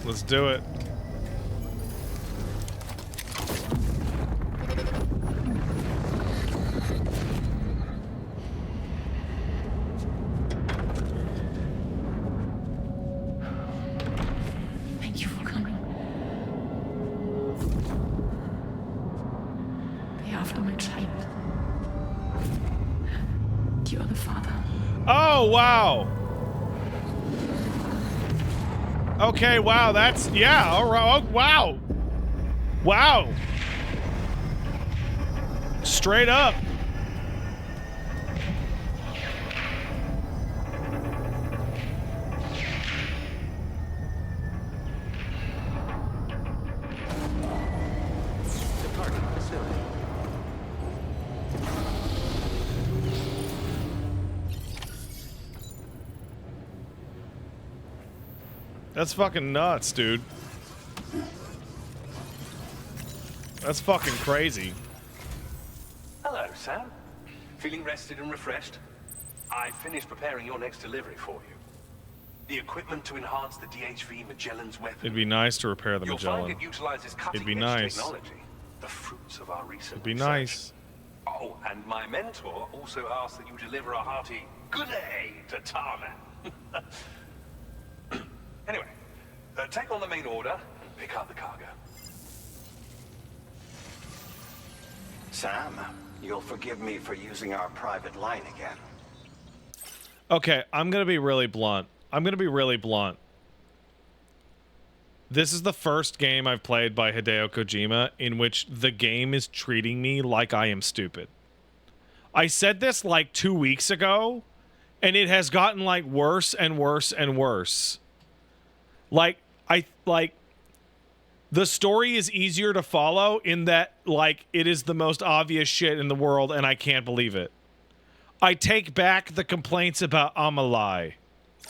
Let's do it. so much hate. You're the father. Oh, wow. Okay, wow, that's, yeah, all right, oh, wow. Wow. Straight up. Departing facility. That's fucking nuts, dude. That's fucking crazy. Hello, Sam. Feeling rested and refreshed? I finished preparing your next delivery for you. The equipment to enhance the DHV Magellan's weapon. It'd be nice to repair the You'll Magellan. find it utilizes It'd be cutting-edge nice. technology, the fruits of our recent It'd be research. nice. Oh, and my mentor also asked that you deliver a hearty good day to Tarman. Anyway, take on the main order and pick up the cargo. Sam, you'll forgive me for using our private line again. Okay, I'm gonna be really blunt. This is the first game I've played by Hideo Kojima in which the game is treating me like I am stupid. I said this like 2 weeks ago, and it has gotten like worse and worse and worse. The story is easier to follow in that, like, it is the most obvious shit in the world, and I can't believe it. I take back the complaints about Amalai.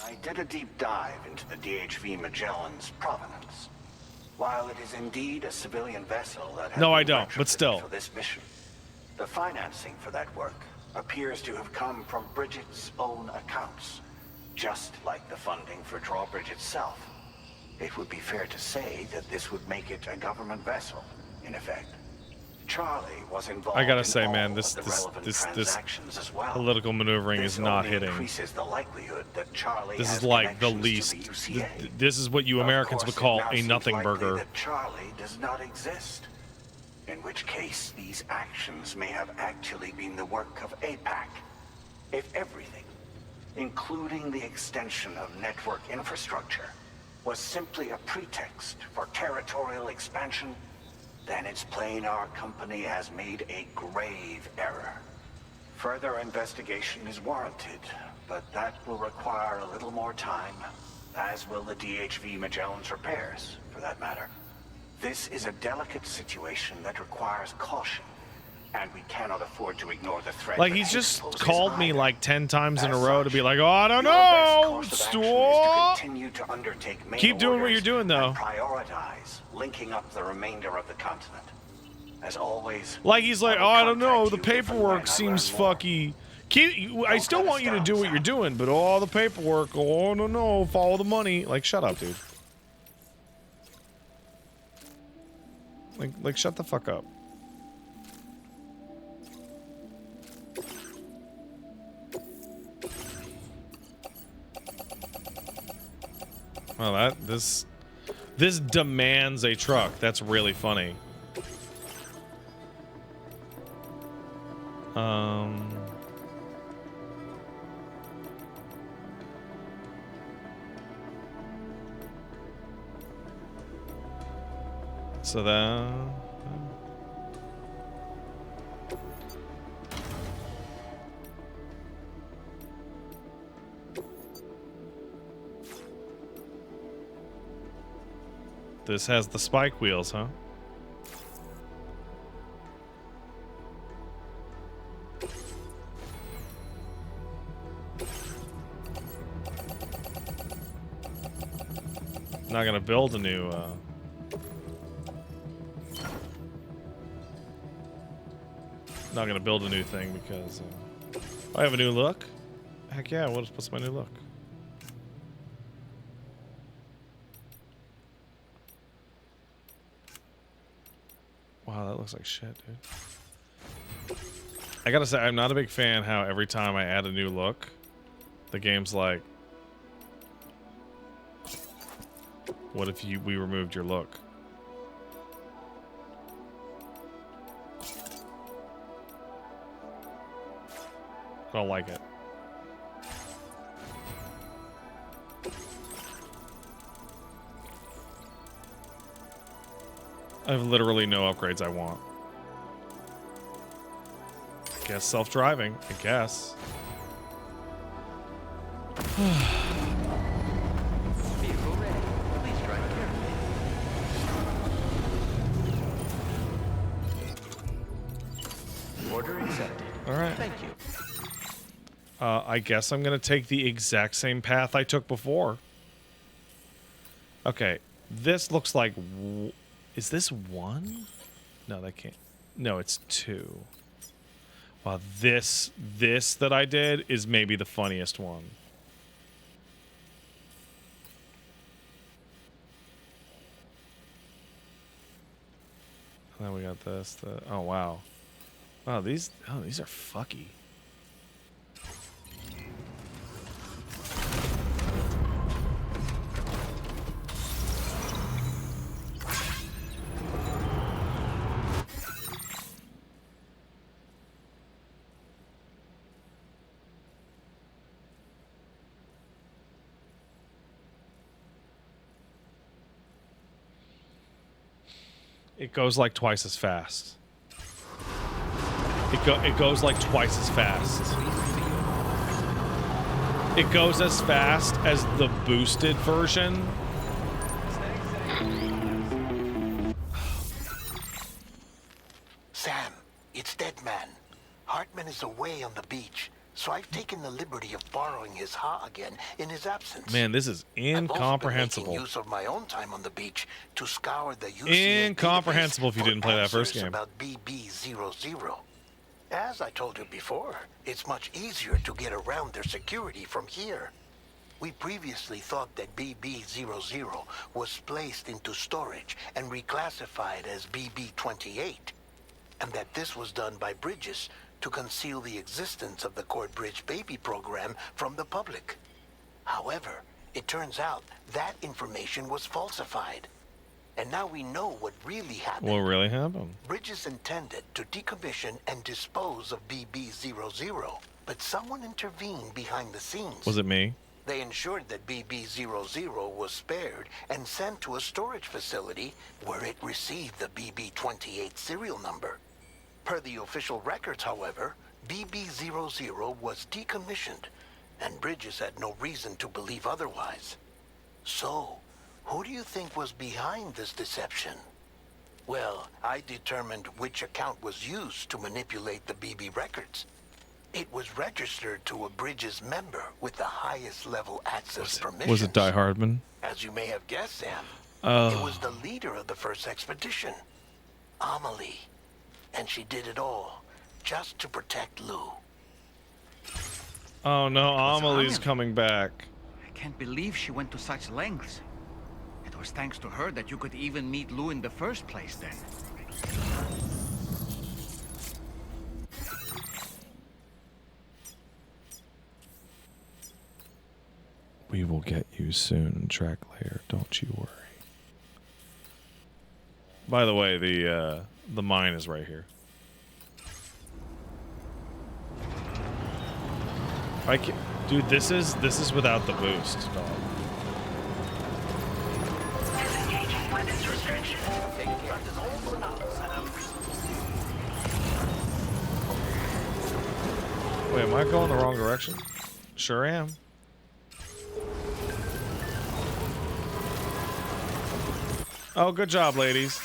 I did a deep dive into the DHV Magellan's provenance. While it is indeed a civilian vessel that has No, I been don't, but retrofitted still. for this mission, the financing for that work appears to have come from Bridget's own accounts, just like the funding for Drawbridge itself. It would be fair to say that this would make it a government vessel, in effect. Charlie was involved. I gotta in say, all man, of this the relevant transactions as well. political maneuvering This is not only hitting. increases the likelihood that Charlie This has is like the connections to least. the UCA. This is what you Of Americans course, would call it now a seems nothing likely burger. that Charlie does not exist. In which case, these actions may have actually been the work of APAC. If everything, including the extension of network infrastructure, was simply a pretext for territorial expansion, then it's plain our company has made a grave error. Further investigation is warranted, but that will require a little more time, as will the DHV Magellan's repairs, for that matter. This is a delicate situation that requires caution, and we cannot afford to ignore the threat. Like, that he's Higgs just poses called me either. like 10 times in a As row to such, be like, oh, I don't your best know. course of action is to Stop. continue to undertake main Keep doing what orders you're doing, though. and prioritize linking up the remainder of the continent. As always, Like, he's like, I oh, will I don't know. contact The you if and paperwork when I seems learn more. fucky. I still want you to do what you're doing, but all the paperwork, oh, no, follow the money. Like, shut up, dude. Like, shut the fuck up. Well, this demands a truck. That's really funny. So that. This has the spike wheels, huh? Not gonna build a new, not gonna build a new thing because I have a new look. Heck yeah! What's my new look? Wow, that looks like shit, dude. I gotta say, I'm not a big fan how every time I add a new look, the game's like, what if we removed your look? Gonna like it. I have literally no upgrades I want. I guess self-driving. I guess. Vehicle ready. Please drive carefully. Order accepted. All right. Thank you. I guess I'm gonna take the exact same path I took before. Okay, this looks like. Is this 1? No, that can't. No, it's 2. Wow, this that I did is maybe the funniest one. And then we got this. Oh wow, wow these are fucky. It goes like twice as fast. It goes like twice as fast. It goes as fast as the boosted version. Sam, it's Deadman. Heartman is away on the beach, so I've taken the liberty of borrowing his Ha again in his absence. Man, this is incomprehensible. I've also been making use of my own time on the beach to scour the incomprehensible if you didn't play that first game. About BB-00. As I told you before, it's much easier to get around their security from here. We previously thought that BB-00 was placed into storage and reclassified as BB-28, and that this was done by Bridges to conceal the existence of the Cord Bridge Baby program from the public. However, it turns out that information was falsified. And now we know what really happened. What really happened? Bridges intended to decommission and dispose of BB-00, but someone intervened behind the scenes. Was it me? They ensured that BB-00 was spared and sent to a storage facility where it received the BB-28 serial number. Per the official records, however, BB-00 was decommissioned, and Bridges had no reason to believe otherwise. So, who do you think was behind this deception? Well, I determined which account was used to manipulate the BB records. It was registered to a Bridges member with the highest level access permissions. Was it Die Hardman? As you may have guessed, Sam, it was the leader of the first expedition, Amelie. And she did it all just to protect Lou. Oh no, Amelie's coming back. I can't believe she went to such lengths. It was thanks to her that you could even meet Lou in the first place then. We will get you soon, track layer. Don't you worry. By the way, the mine is right here. I can't, dude. This is without the boost, dog. Disengaging weapons restriction. Wait, am I going the wrong direction? Sure am. Oh, good job, ladies.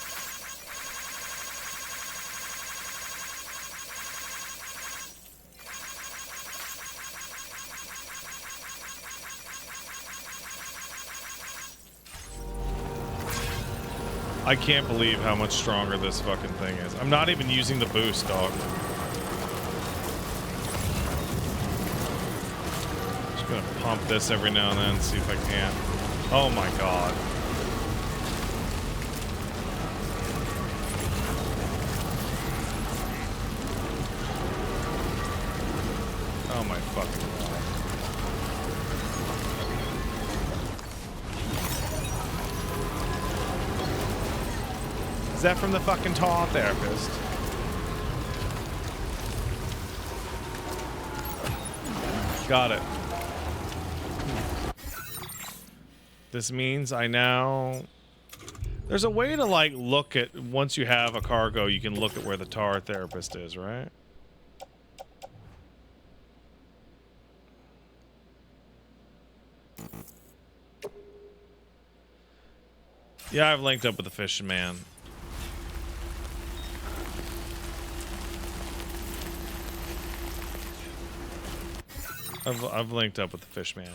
I can't believe how much stronger this fucking thing is. I'm not even using the boost, dog. Just gonna pump this every now and then, see if I can. Oh my god. Oh my fucking god. Is that from the fucking tall therapist? Got it. This means I now... There's a way to, like, look at... Once you have a cargo, you can look at where the tar therapist is, right? Yeah, I've linked up with the fisherman. I've linked up with the fishman.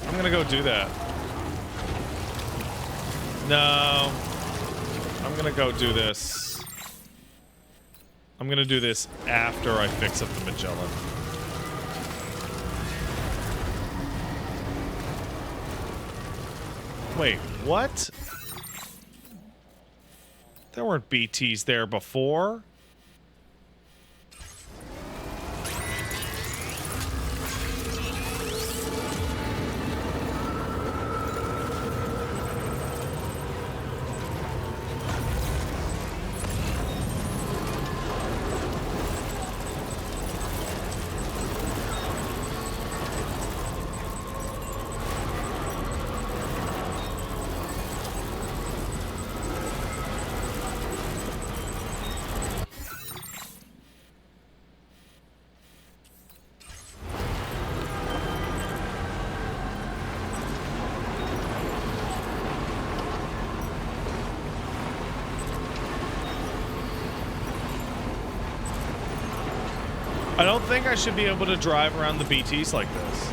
I'm gonna go do that. No. I'm gonna go do this. I'm gonna do this after I fix up the Magellan. Wait, what? There weren't BTs there before. I don't think I should be able to drive around the BTs like this.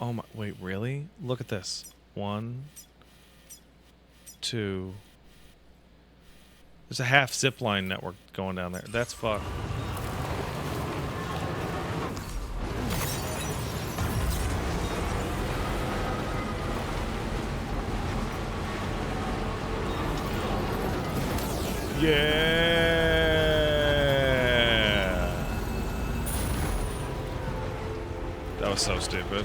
Oh my, wait, really? Look at this. 1, 2. There's a half zipline network going down there. That's fucked. Yeah. That was so stupid.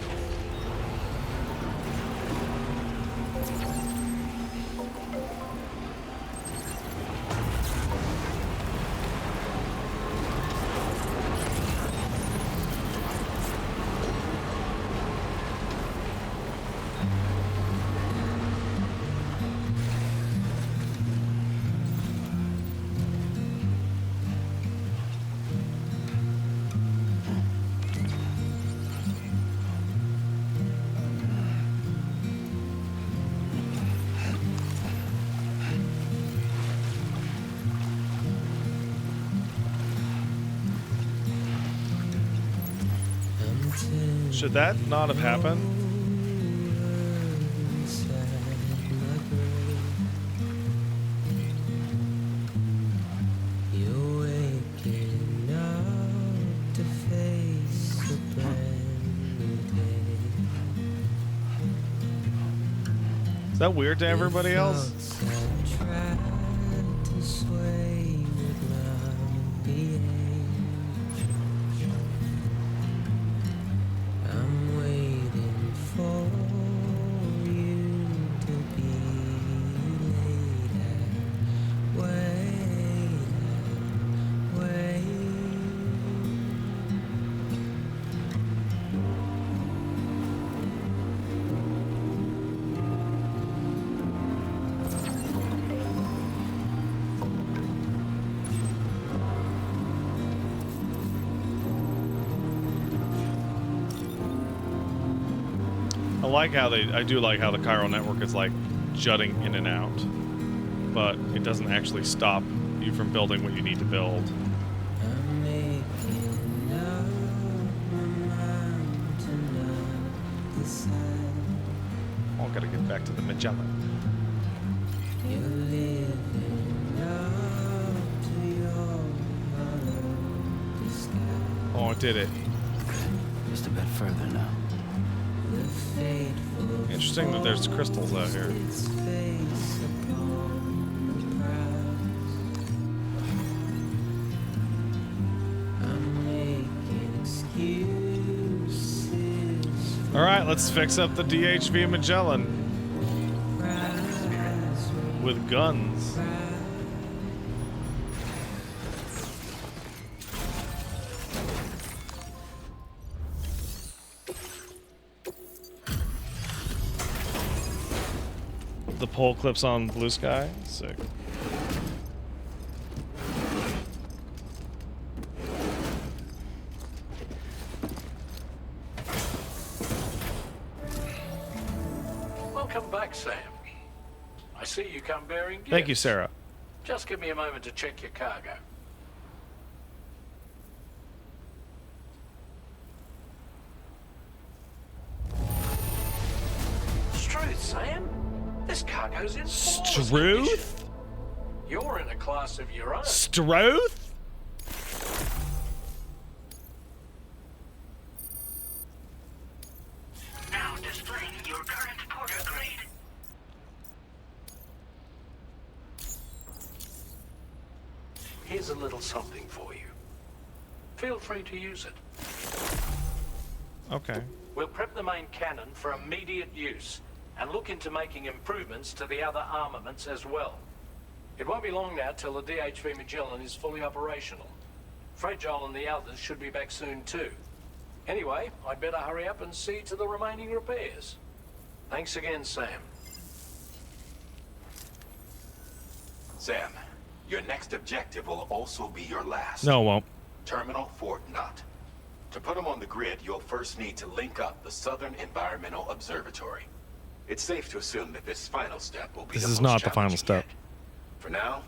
Should that not have happened? Is that weird to everybody else? I do like how the chiral network is like jutting in and out, but it doesn't actually stop you from building what you need to build. Oh, gotta get back to the Magellan. Oh, it did it. Just a bit further now. Interesting that there's crystals out here. All right, let's fix up the DHV Magellan with guns. The pole clips on blue sky. Sick. Welcome back, Sam. I see you come bearing gifts. Thank you, Sarah. Just give me a moment to check your cargo. Struth, Sam. This cargo's in flawless condition. Struth? You're in a class of your own. Struth? Now displaying your current porter grade. Here's a little something for you. Feel free to use it. Okay. We'll prep the main cannon for immediate use and look into making improvements to the other armaments as well. It won't be long now till the DHV Magellan is fully operational. Fragile and the others should be back soon too. Anyway, I'd better hurry up and see to the remaining repairs. Thanks again, Sam. Sam, your next objective will also be your last. No, it won't. Terminal Fort Knott. To put them on the grid, you'll first need to link up the Southern Environmental Observatory. It's safe to assume that this final step will be This the is most not the final challenging step. yet. For now,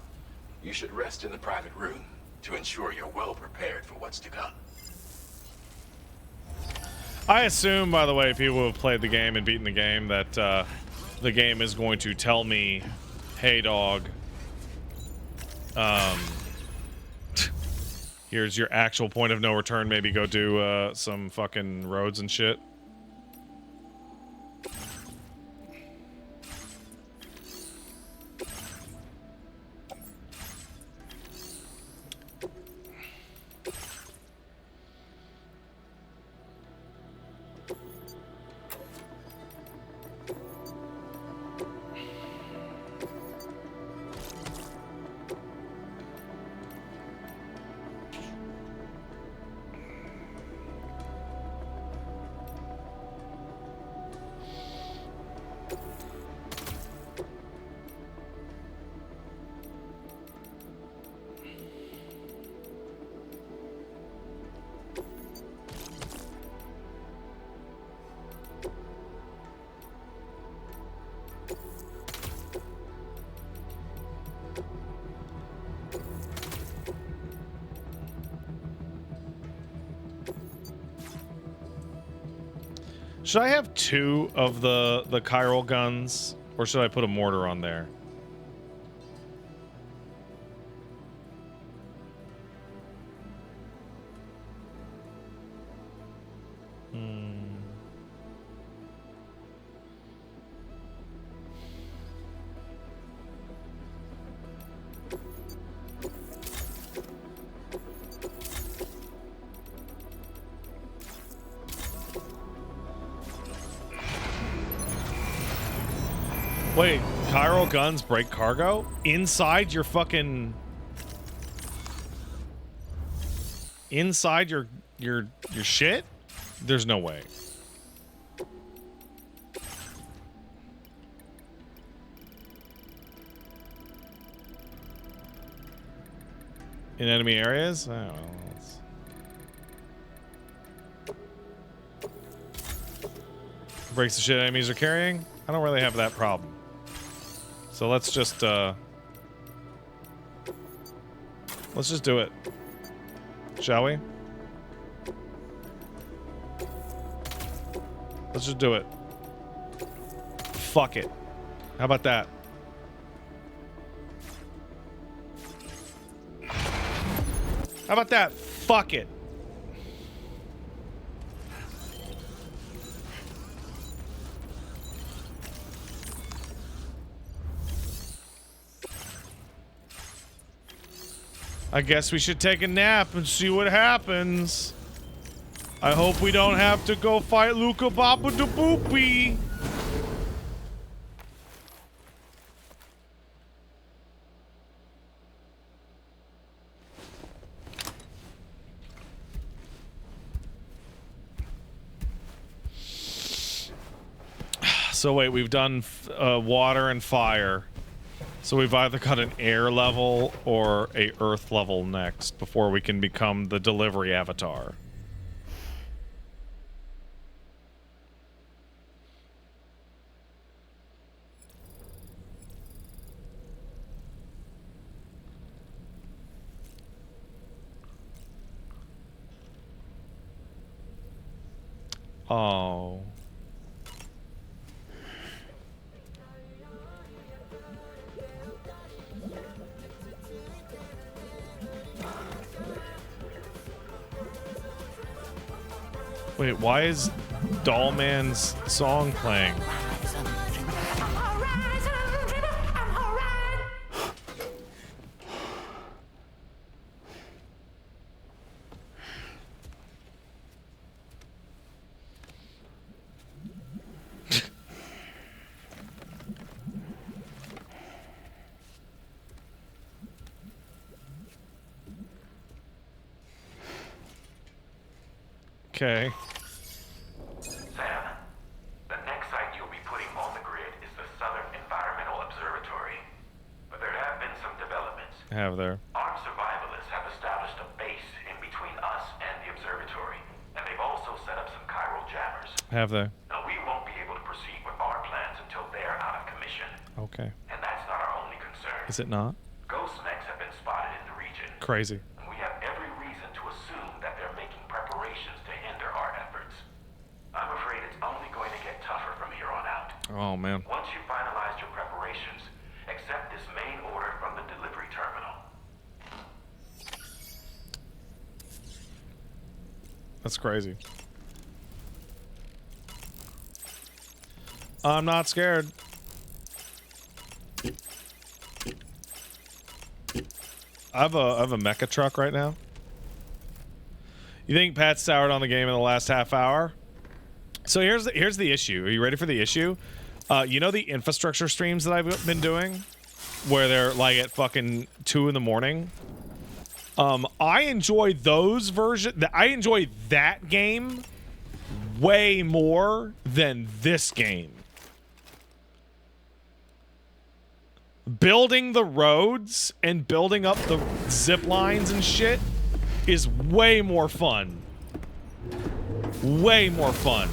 you should rest in the private room to ensure you're well prepared for what's to come. I assume, by the way, people who have played the game and beaten the game, that the game is going to tell me, hey, dog, here's your actual point of no return. Maybe go do some fucking roads and shit. Should I have two of the chiral guns, or should I put a mortar on there? Wait, chiral guns break cargo? Inside your fucking... Inside your shit? There's no way. In enemy areas? I don't know. Breaks the shit enemies are carrying? I don't really have that problem. So let's just do it. Shall we? Let's just do it. Fuck it. How about that? How about that? Fuck it. I guess we should take a nap and see what happens. I hope we don't have to go fight Luca Baba da Boopy. So wait, we've done water and fire. So we've either got an air level or a earth level next before we can become the delivery avatar. Oh. Wait, why is Dollman's song playing? Okay. Sam, the next site you'll be putting on the grid is the Southern Environmental Observatory. But there have been some developments. Have there? Armed survivalists have established a base in between us and the observatory, and they've also set up some chiral jammers. Have they? Now, we won't be able to proceed with our plans until they're out of commission. Okay. And that's not our only concern. Is it not? Ghost mechs have been spotted in the region. Crazy. And we have every reason to assume that they're making preparations to hinder our efforts. I'm afraid it's only going to get tougher from here on out. Oh, man. Once you've finalized your preparations, accept this main order from the delivery terminal. That's crazy. I'm not scared. I have a mecha truck right now. You think Pat soured on the game in the last half hour? So here's the issue. Are you ready for the issue? You know the infrastructure streams that I've been doing, where they're like at fucking 2 in the morning. I enjoy those versions. I enjoy that game way more than this game. Building the roads and building up the zip lines and shit is way more fun. Way more fun.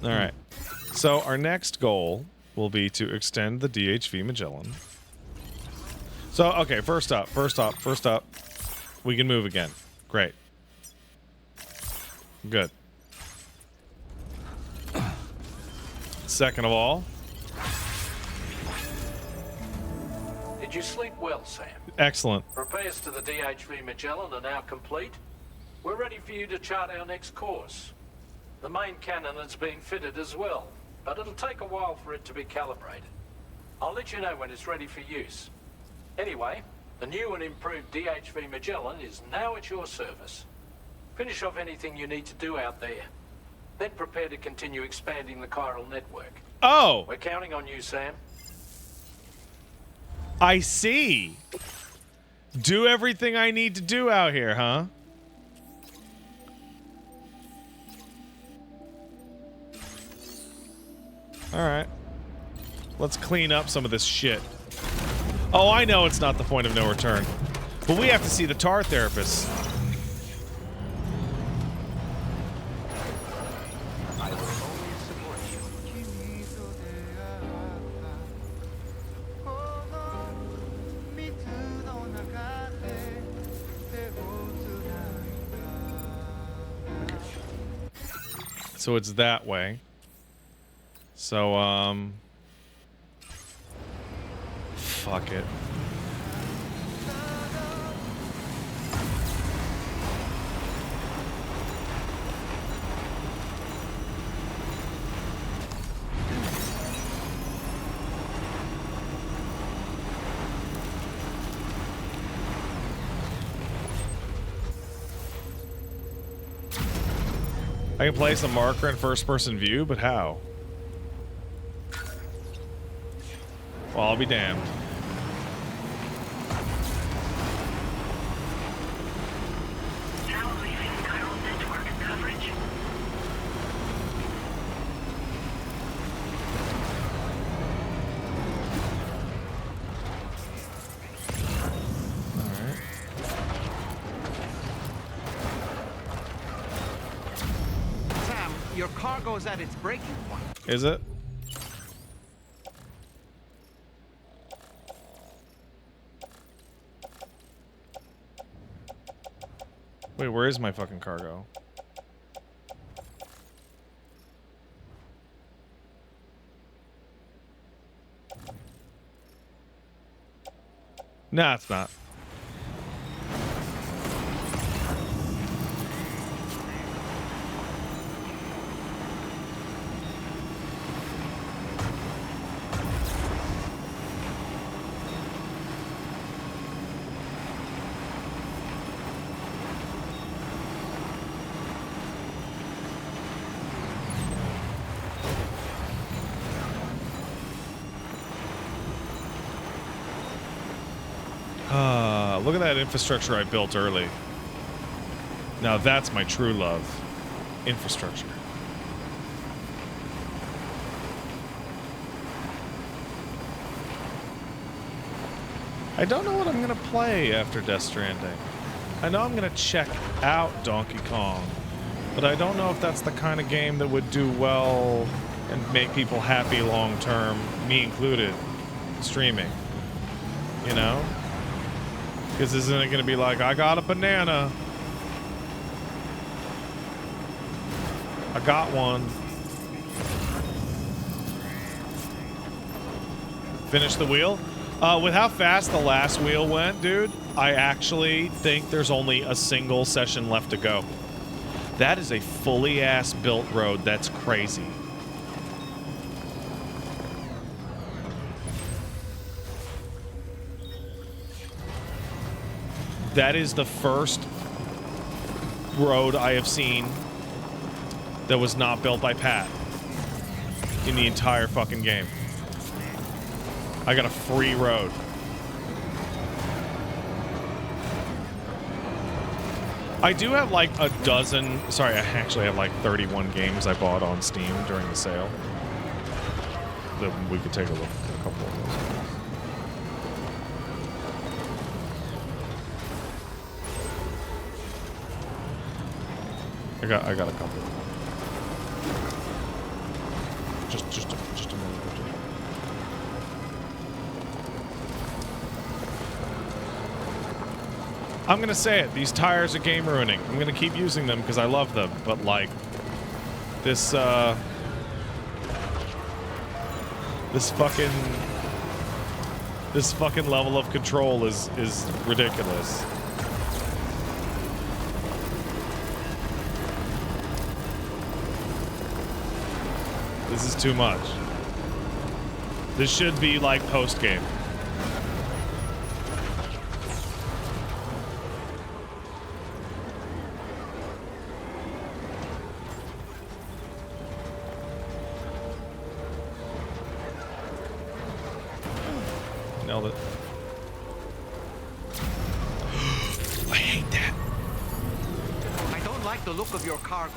All right. So our next goal will be to extend the DHV Magellan. So, okay, first up, we can move again. Great. Good. Second of all, Did you sleep well, Sam? excellent. Repairs to the DHV Magellan are now complete. We're ready for you to chart our next course. The main cannon is being fitted as well, but it'll take a while for it to be calibrated. I'll let you know when it's ready for use. Anyway, the new and improved DHV Magellan is now at your service. Finish off anything you need to do out there. Then prepare to continue expanding the chiral network. Oh! We're counting on you, Sam. I see. Do everything I need to do out here, huh? Alright. Let's clean up some of this shit. Oh, I know it's not the point of no return. But we have to see the tar therapist. So it's that way. So, fuck it. I can place a marker in first-person view, but how? Well, I'll be damned. Now leaving chiral network coverage. Sam, your cargo's at its breaking point. Is it? Wait, where is my fucking cargo? Nah, it's not. Look at that infrastructure I built early. Now that's my true love. Infrastructure. I don't know what I'm gonna play after Death Stranding. I know I'm gonna check out Donkey Kong, but I don't know if that's the kind of game that would do well and make people happy long term, me included, streaming. You know? Because isn't it going to be like, I got a banana. I got one. Finish the wheel? With how fast the last wheel went, dude, I actually think there's only a single session left to go. That is a fully ass built road. That's crazy. That is the first road I have seen that was not built by Pat in the entire fucking game. I got a free road. I do have like a dozen, sorry, I actually have like 31 games I bought on Steam during the sale. That we could take a look at a couple of those. I got a couple. Just a minute or two. I'm gonna say it. These tires are game ruining. I'm gonna keep using them because I love them, but like this fucking level of control is ridiculous. This is too much. This should be like post-game. Nailed it. I hate that. I don't like the look of your cargo.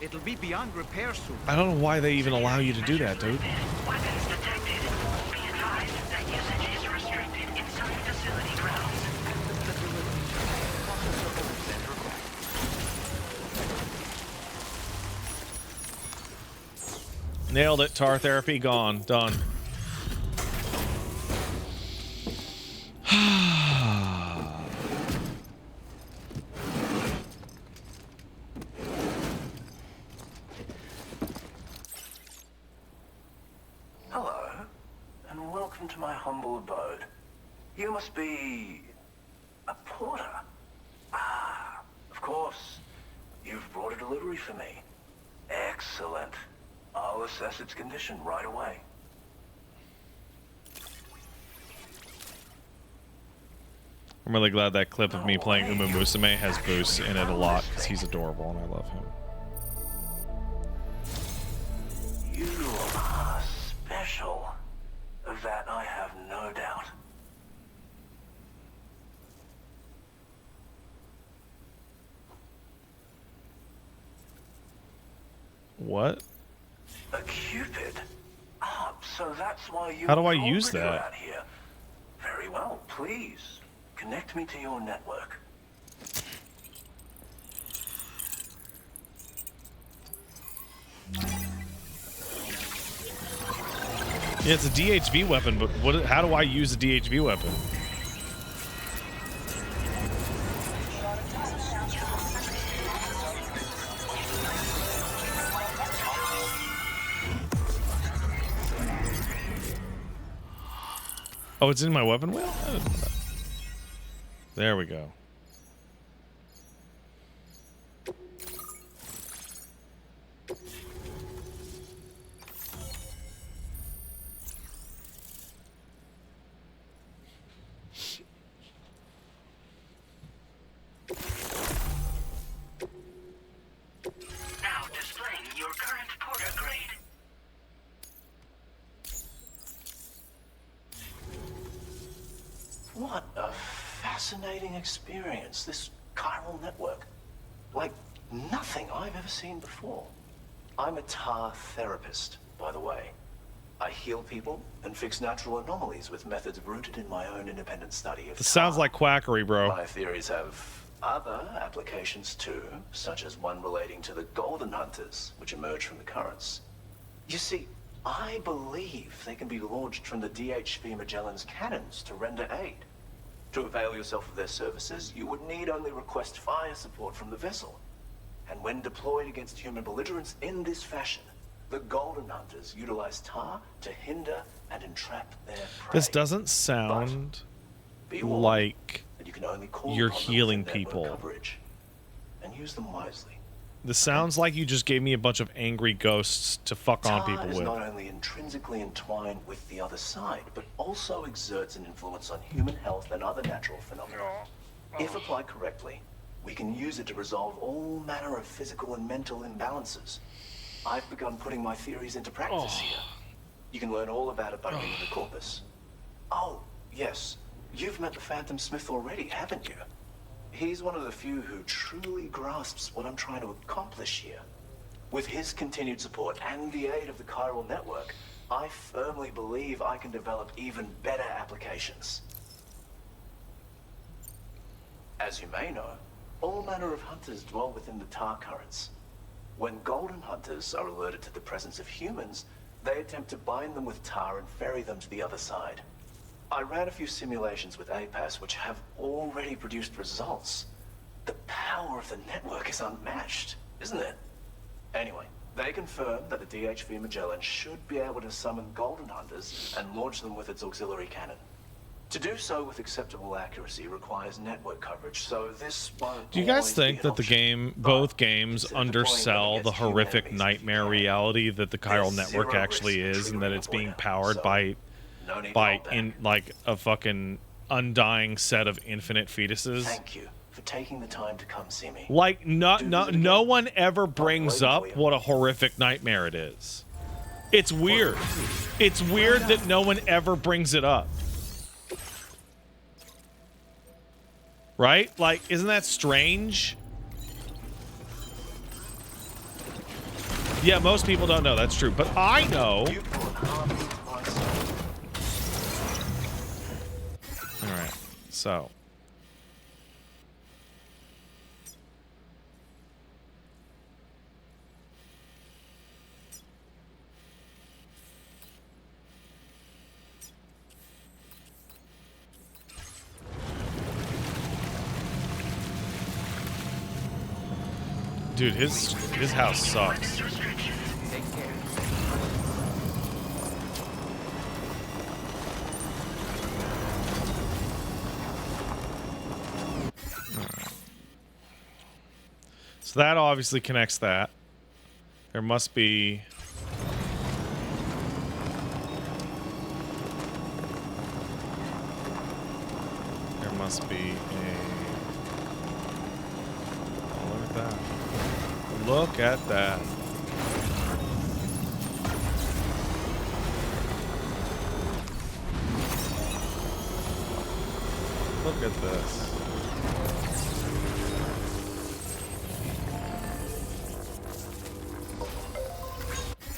It'll be beyond repair soon. I don't know why they even allow you to do that, dude. Weapons detected. Be advised that usage is restricted inside facility grounds. Nailed it. Tar therapy gone. Done. Hello, and welcome to my humble abode. You must be a porter. Ah, of course. You've brought a delivery for me. Excellent. I'll assess its condition right away. I'm really glad that clip of me playing Uma Musume has Boost in it a lot because he's adorable and I love him. You are special. That I have no doubt. What? A Cupid? Ah, so that's why you... How do I use that? Out here. Very well, please. Connect me to your network. Yeah, it's a DHV weapon, but how do I use a DHV weapon? Oh, it's in my weapon wheel? I didn't know that. There we go. Now displaying your current porter grade. What a fascinating experience, this chiral network. Like nothing I've ever seen before. I'm a tar therapist, by the way. I heal people and fix natural anomalies with methods rooted in my own independent study of This sounds like quackery, bro. My theories have other applications too, such as one relating to the golden hunters, which emerge from the currents. You see, I believe they can be launched from the DHV Magellan's cannons to render aid. To avail yourself of their services, you would need only request fire support from the vessel. And when deployed against human belligerents in this fashion, the golden hunters utilize tar to hinder and entrap their prey. This doesn't sound like You can only call you're upon them healing within network people. coverage, and use them wisely. This sounds like you just gave me a bunch of angry ghosts to fuck on Tar people is with. not only intrinsically entwined with the other side, but also exerts an influence on human health and other natural phenomena. If applied correctly, we can use it to resolve all manner of physical and mental imbalances. I've begun putting my theories into practice here. You can learn all about it by reading the corpus. Oh, yes. You've met the Phantom Smith already, haven't you? He's one of the few who truly grasps what I'm trying to accomplish here. With his continued support and the aid of the chiral network, I firmly believe I can develop even better applications. As you may know, all manner of hunters dwell within the tar currents. When golden hunters are alerted to the presence of humans, they attempt to bind them with tar and ferry them to the other side. I ran a few simulations with APAS which have already produced results. The power of the network is unmatched, isn't it? Anyway, they confirm that the DHV Magellan should be able to summon golden hunters and launch them with its auxiliary cannon. To do so with acceptable accuracy requires network coverage, so this won't Do you guys always be think an that the option. game, both games, undersell the horrific nightmare reality that the chiral network actually is, and that it's being powered by like a fucking undying set of infinite fetuses? Thank you for taking the time to come see me. Like no one ever brings up what a horrific nightmare it is. It's weird. It's weird that no one ever brings it up. Right? Like, isn't that strange? Yeah, most people don't know. That's true. But I know. Alright, so. Dude, his house sucks. So that obviously connects that. There must be... must be a... Oh, look at that. Look at that. Look at this.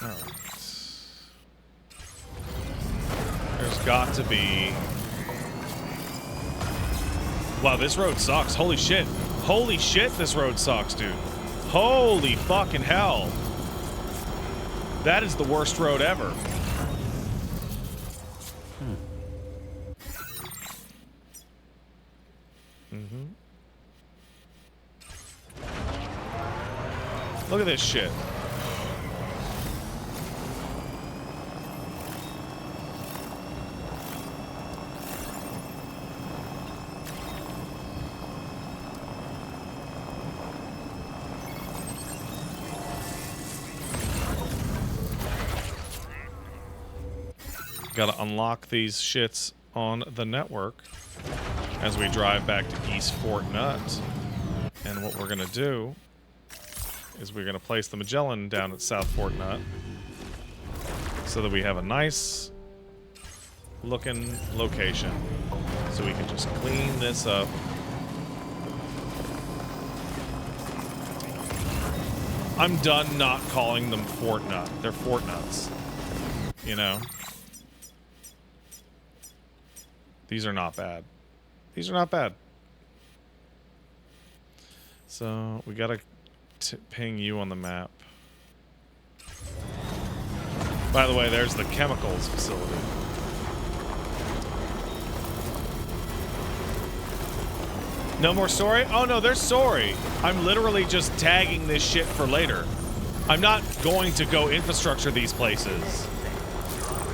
Alright. There's got to be... Wow, this road sucks. Holy shit. Holy shit, this road sucks, dude. Holy fucking hell. That is the worst road ever. Look at this shit. Gotta unlock these shits on the network as we drive back to East Fort Nut. And what we're gonna do is we're gonna place the Magellan down at South Fort Nut so that we have a nice looking location so we can just clean this up. I'm done not calling them Fort Nut. They're Fort Nuts. You know? These are not bad. These are not bad. So we gotta ping you on the map. By the way, there's the chemicals facility. No more story? Oh no, there's story. I'm literally just tagging this shit for later. I'm not going to go infrastructure these places.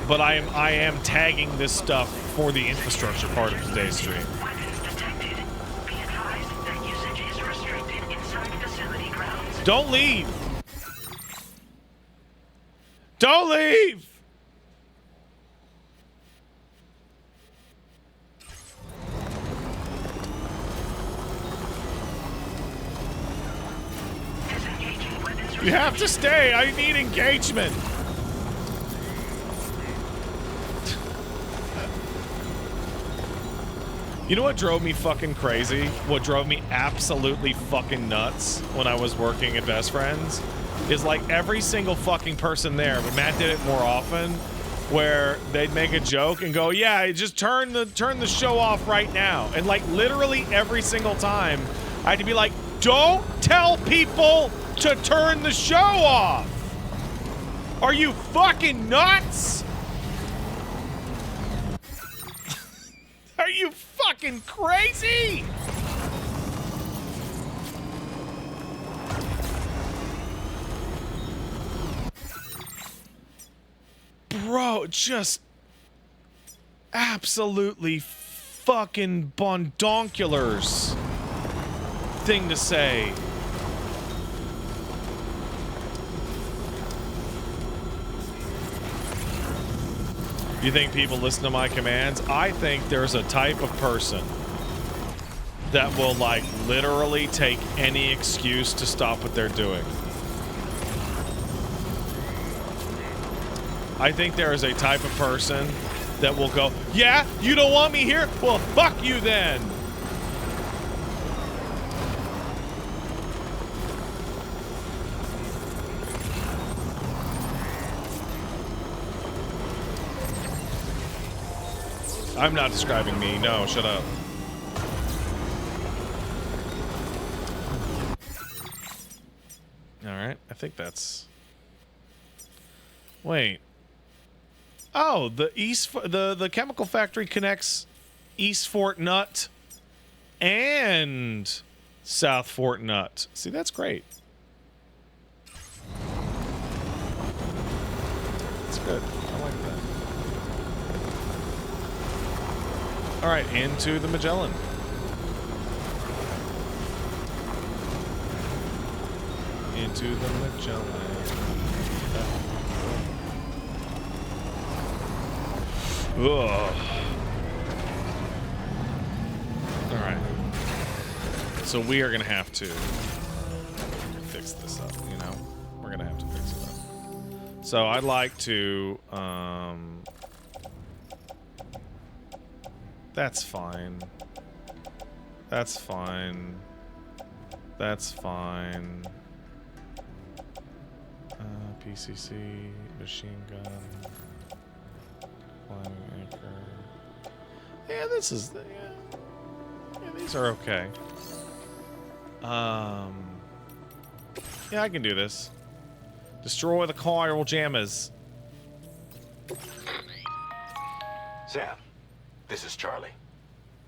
But I am tagging this stuff for the infrastructure part of today's stream. Don't leave! Don't leave! You have to stay! I need engagement! You know what drove me fucking crazy? What drove me absolutely fucking nuts when I was working at Best Friends is like every single fucking person there, but Matt did it more often, where they'd make a joke and go, yeah, just turn the show off right now. And like literally every single time I had to be like, don't tell people to turn the show off. Are you fucking nuts? Are you fucking crazy? Bro, just absolutely fucking bondonkulars thing to say. You think people listen to my commands? I think there's a type of person that will, like, literally take any excuse to stop what they're doing. I think there is a type of person that will go, yeah, you don't want me here? Well, fuck you then. I'm not describing me. No, shut up. All right, I think that's... Wait. Oh, the chemical factory connects East Fort Nut and South Fort Nut. See, that's great. That's good. I like that. All right, into the Magellan. Into the Magellan. Ugh. So we are gonna have to fix this up, you know? We're gonna have to fix it up. So I'd like to, that's fine. That's fine. That's fine. PCC, machine gun, climbing anchor. Yeah, this is, yeah, these are okay. Yeah, I can do this. Destroy the chiral jammers. Sam, this is Charlie.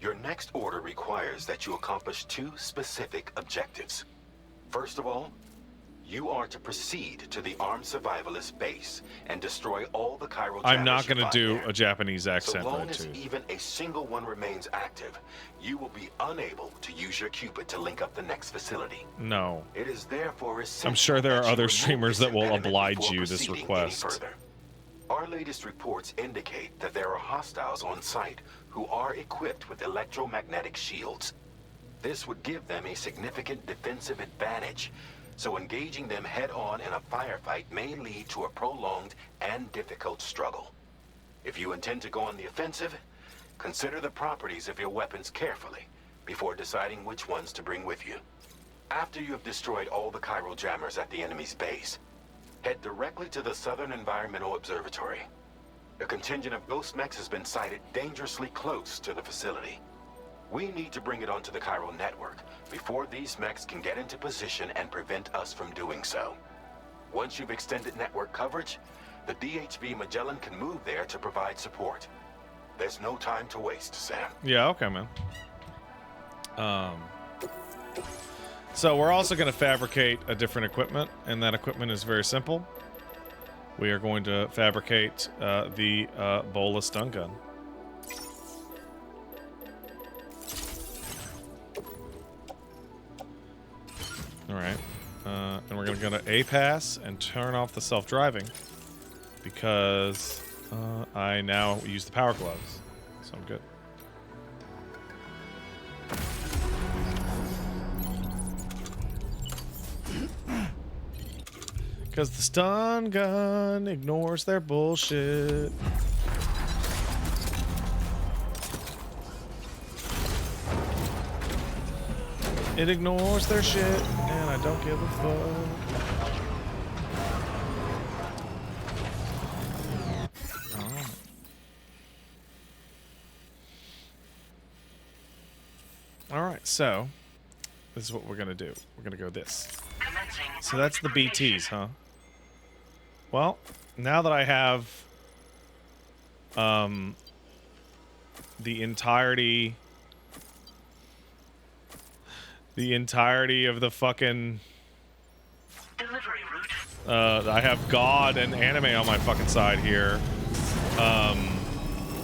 Your next order requires that you accomplish 2 specific objectives. First of all, you are to proceed to the armed survivalist base and destroy all the chiral jammers. I'm not going to do there. a Japanese accent, so long though, as too. even a single one remains active, you will be unable to use your Cupid to link up the next facility. No. It is therefore essential. I'm sure there are that you other remove streamers this that will impediment oblige before you this proceeding any request. further. Our latest reports indicate that there are hostiles on site who are equipped with electromagnetic shields. This would give them a significant defensive advantage, so engaging them head-on in a firefight may lead to a prolonged and difficult struggle. If you intend to go on the offensive, consider the properties of your weapons carefully before deciding which ones to bring with you. After you have destroyed all the chiral jammers at the enemy's base, head directly to the Southern Environmental Observatory. A contingent of ghost mechs has been sighted dangerously close to the facility. We need to bring it onto the chiral network before these mechs can get into position and prevent us from doing so. Once you've extended network coverage, the DHV Magellan can move there to provide support. There's no time to waste, Sam. Yeah, okay, man. So we're also going to fabricate a different equipment, and that equipment is very simple. We are going to fabricate the Bola stun gun. All right, and we're going to go to A pass and turn off the self-driving because I now use the power gloves, so I'm good. Because the stun gun ignores their bullshit. It ignores their shit, and I don't give a fuck. Alright, so this is what we're gonna do. We're gonna go this. So that's the BTs, huh? Well, now that I have the entirety of the fucking I have God and anime on my fucking side here.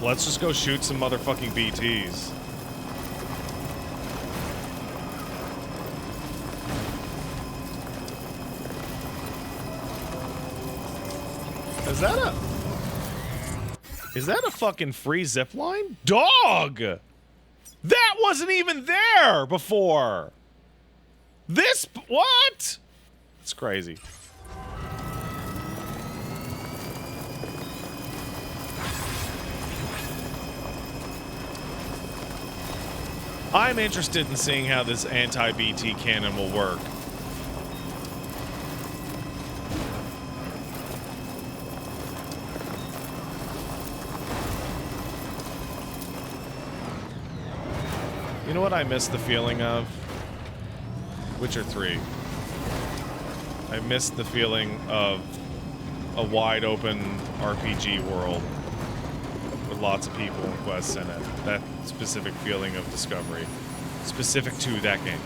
Let's just go shoot some motherfucking BTs. Is that a fucking free zip line? Dog! That wasn't even there before! What? It's crazy. I'm interested in seeing how this anti-BT cannon will work. You know what I miss the feeling of? Witcher 3. I miss the feeling of a wide open RPG world with lots of people and quests in it. That specific feeling of discovery. Specific to that game.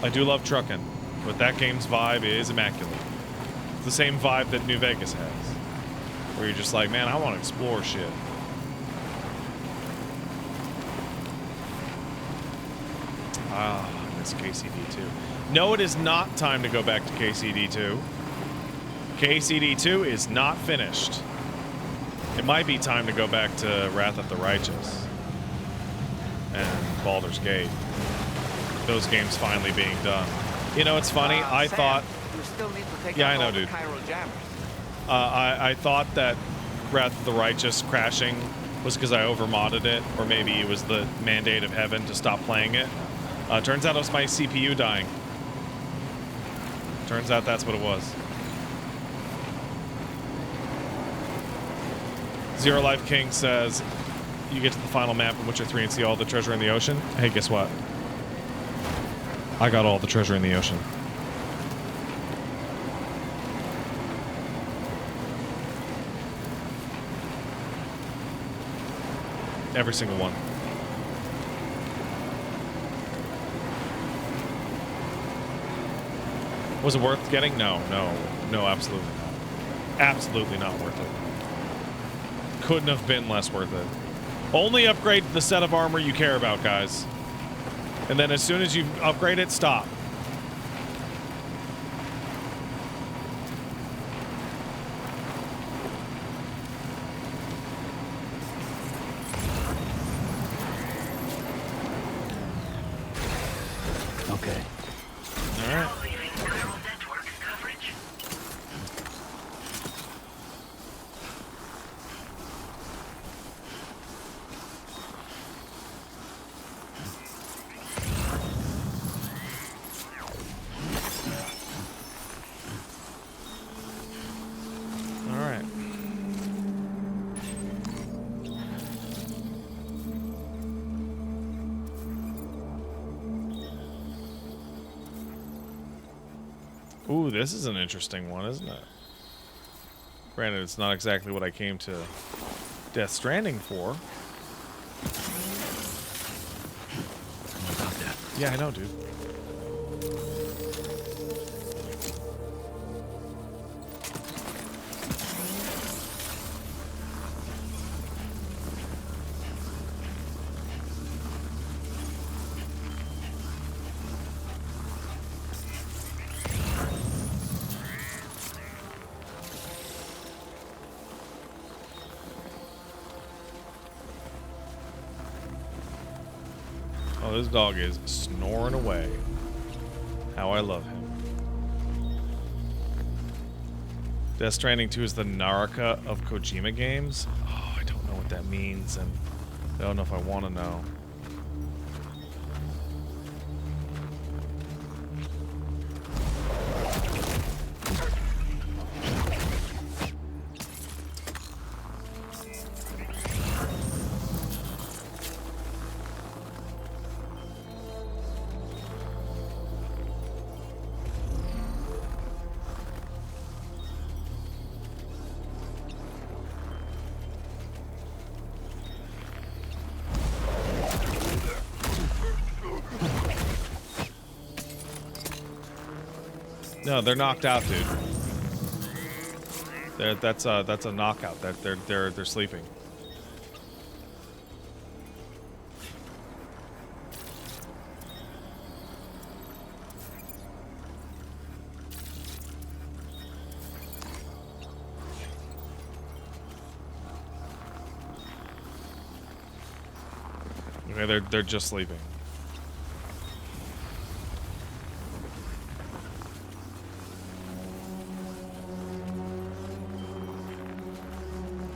I do love trucking, but that game's vibe is immaculate. It's the same vibe that New Vegas has. Where you're just like, man, I want to explore shit. Ah, I miss KCD2. No, it is not time to go back to KCD2. KCD2 is not finished. It might be time to go back to Wrath of the Righteous and Baldur's Gate. Those games finally being done. You know, it's funny. I Sam, thought. You still need to take Yeah, out I know, all the dude. chiral jammers. I thought that Wrath of the Righteous crashing was because I overmodded it, or maybe it was the mandate of heaven to stop playing it. Turns out it was my CPU dying. Turns out that's what it was. Zero Life King says, you get to the final map in Witcher 3 and see all the treasure in the ocean. Hey, guess what? I got all the treasure in the ocean. Every single one. Was it worth getting? No, absolutely not. Absolutely not worth it. Couldn't have been less worth it. Only upgrade the set of armor you care about, guys. And then as soon as you upgrade it, stop. Okay. All right. Ooh, this is an interesting one, isn't it? Granted, it's not exactly what I came to Death Stranding for. Yeah, I know, dude. Oh, this dog is snoring away. How I love him. Death Stranding 2 is the Naraka of Kojima games? Oh, I don't know what that means, and I don't know if I want to know. No, they're knocked out, dude. That's a knockout. They're sleeping. Okay, they're just sleeping.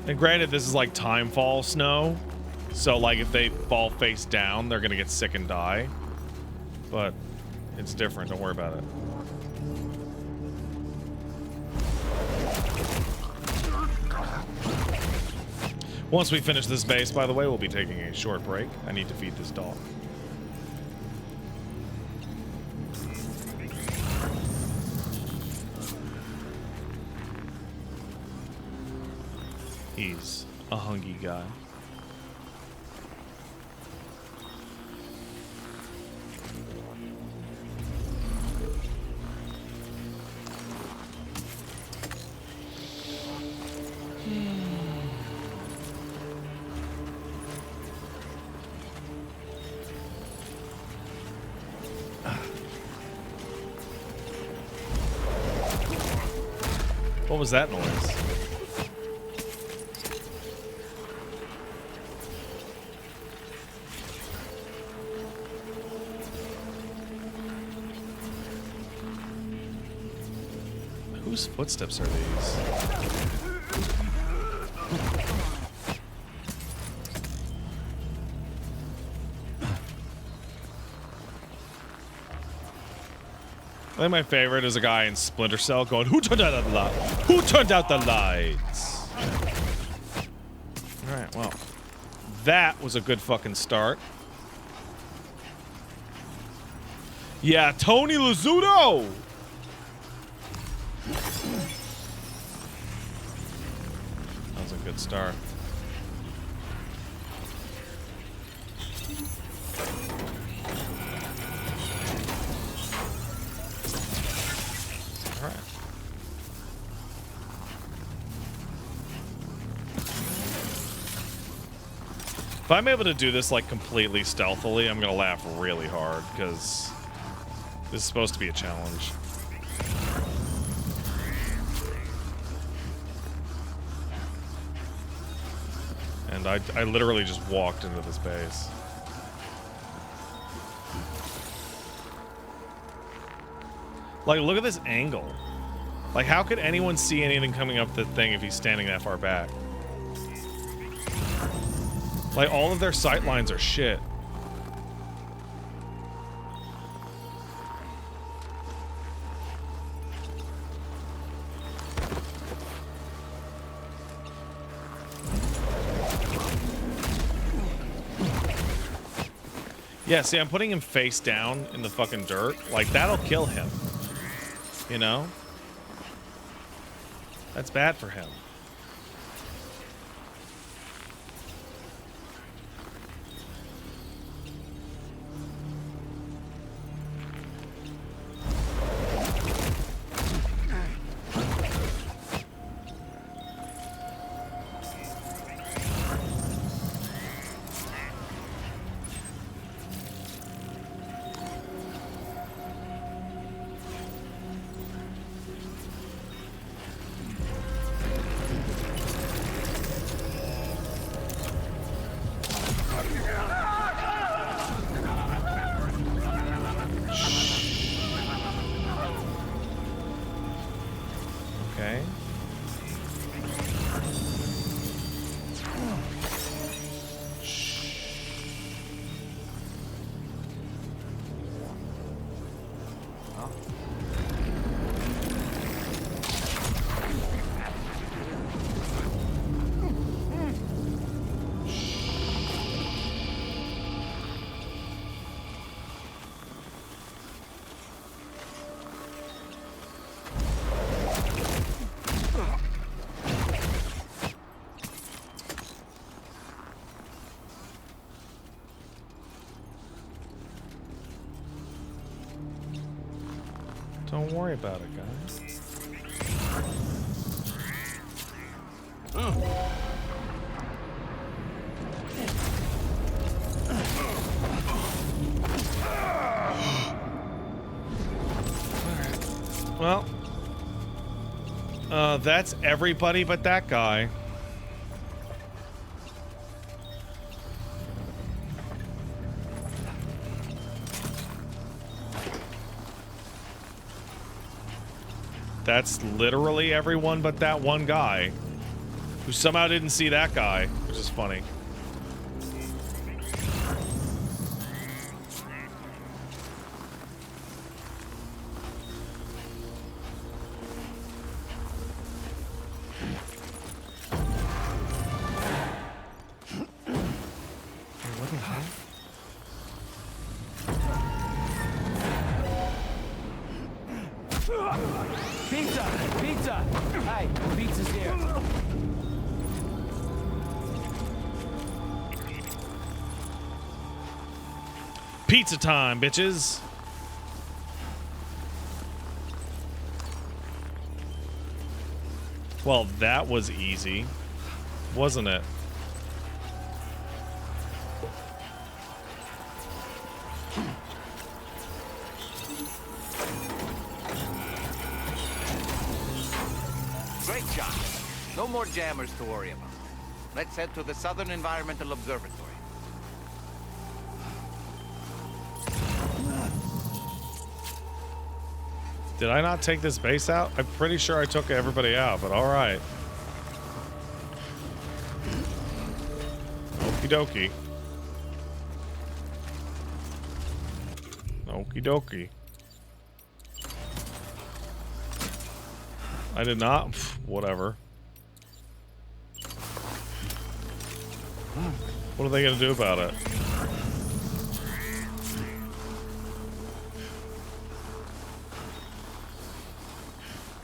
And granted, this is like timefall snow, so like if they fall face down, they're gonna get sick and die. But it's different. Don't worry about it. Once we finish this base, by the way, we'll be taking a short break. I need to feed this dog. He's a hungry guy. What was that noise? Whose footsteps are these? I think my favorite is a guy in Splinter Cell going, "Who turned out the light? Who turned out the lights?" All right, well, that was a good fucking start. Yeah, Tony Lazzuto. That was a good start. All right. If I'm able to do this like completely stealthily, I'm gonna laugh really hard because this is supposed to be a challenge. And I literally just walked into this base. Like, look at this angle. Like, how could anyone see anything coming up the thing if he's standing that far back? Like, all of their sight lines are shit. Yeah, see, I'm putting him face down in the fucking dirt. Like, that'll kill him. You know? That's bad for him. Okay. Don't worry about it, guys. Well, that's everybody but that guy. That's literally everyone but that one guy who somehow didn't see that guy, which is funny. Pizza! Pizza! Hey, pizza's here. Pizza time, bitches. Well, that was easy, wasn't it? Great job. No more jammers to worry about. Let's head to the Southern Environmental Observatory. Did I not take this base out? I'm pretty sure I took everybody out, but alright. Okie dokie. Okie dokie. I did not. Pff, whatever. What are they gonna do about it?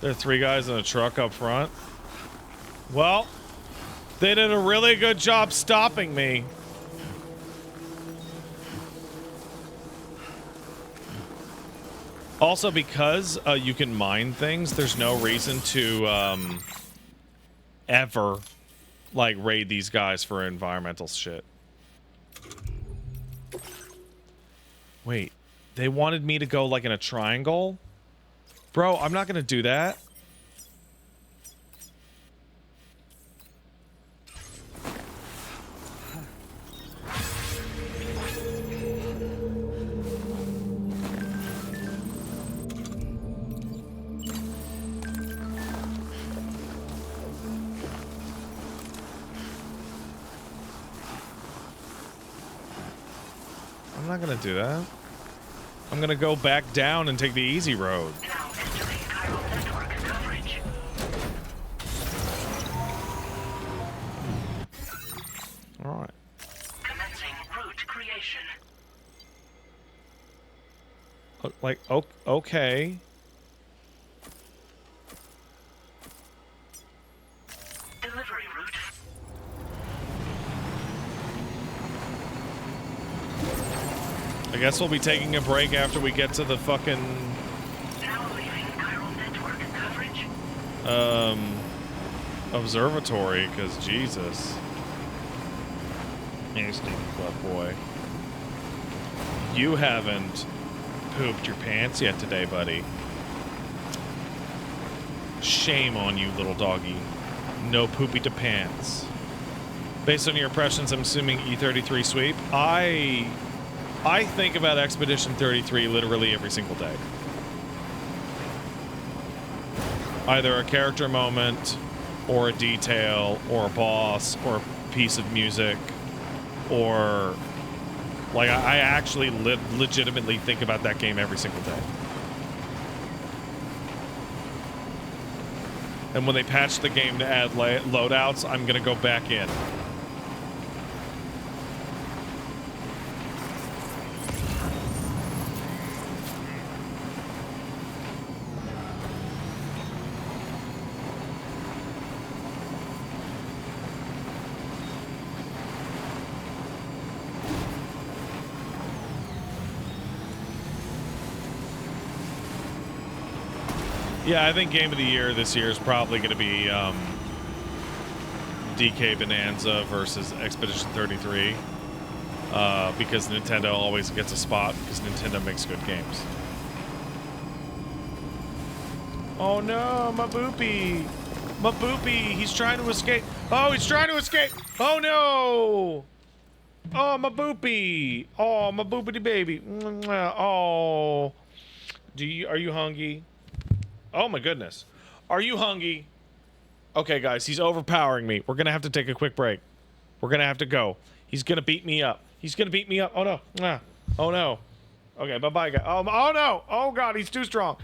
There are 3 guys in a truck up front. Well, they did a really good job stopping me. Also, because you can mine things, there's no reason to ever like raid these guys for environmental shit. Wait, they wanted me to go like in a triangle? Bro, I'm not gonna do that. I'm not gonna do that. I'm gonna go back down and take the easy road. Now entering chiral network coverage. Alright. Commencing route creation. Like, okay. Delivery route. I guess we'll be taking a break after we get to the fucking Now leaving chiral network coverage. observatory, because Jesus. You stinky butt boy. You haven't pooped your pants yet today, buddy. Shame on you, little doggy. No poopy to pants. Based on your impressions, I'm assuming E33 sweep. I think about Expedition 33 literally every single day. Either a character moment, or a detail, or a boss, or a piece of music, or... Like, I actually legitimately think about that game every single day. And when they patch the game to add loadouts, I'm gonna go back in. Yeah, I think Game of the Year this year is probably going to be DK Bonanza versus Expedition 33. Because Nintendo always gets a spot because Nintendo makes good games. Oh no, my boopy! My boopy! He's trying to escape! Oh, he's trying to escape! Oh no! Oh, my boopy! Oh, my boopity baby! Oh. Are you hungry? Oh my goodness. Are you hungry? Okay, guys, he's overpowering me. We're gonna have to take a quick break. We're gonna have to go. He's gonna beat me up. He's gonna beat me up. Oh no. Oh no. Okay, bye-bye, guys. Oh no. Oh god, he's too strong.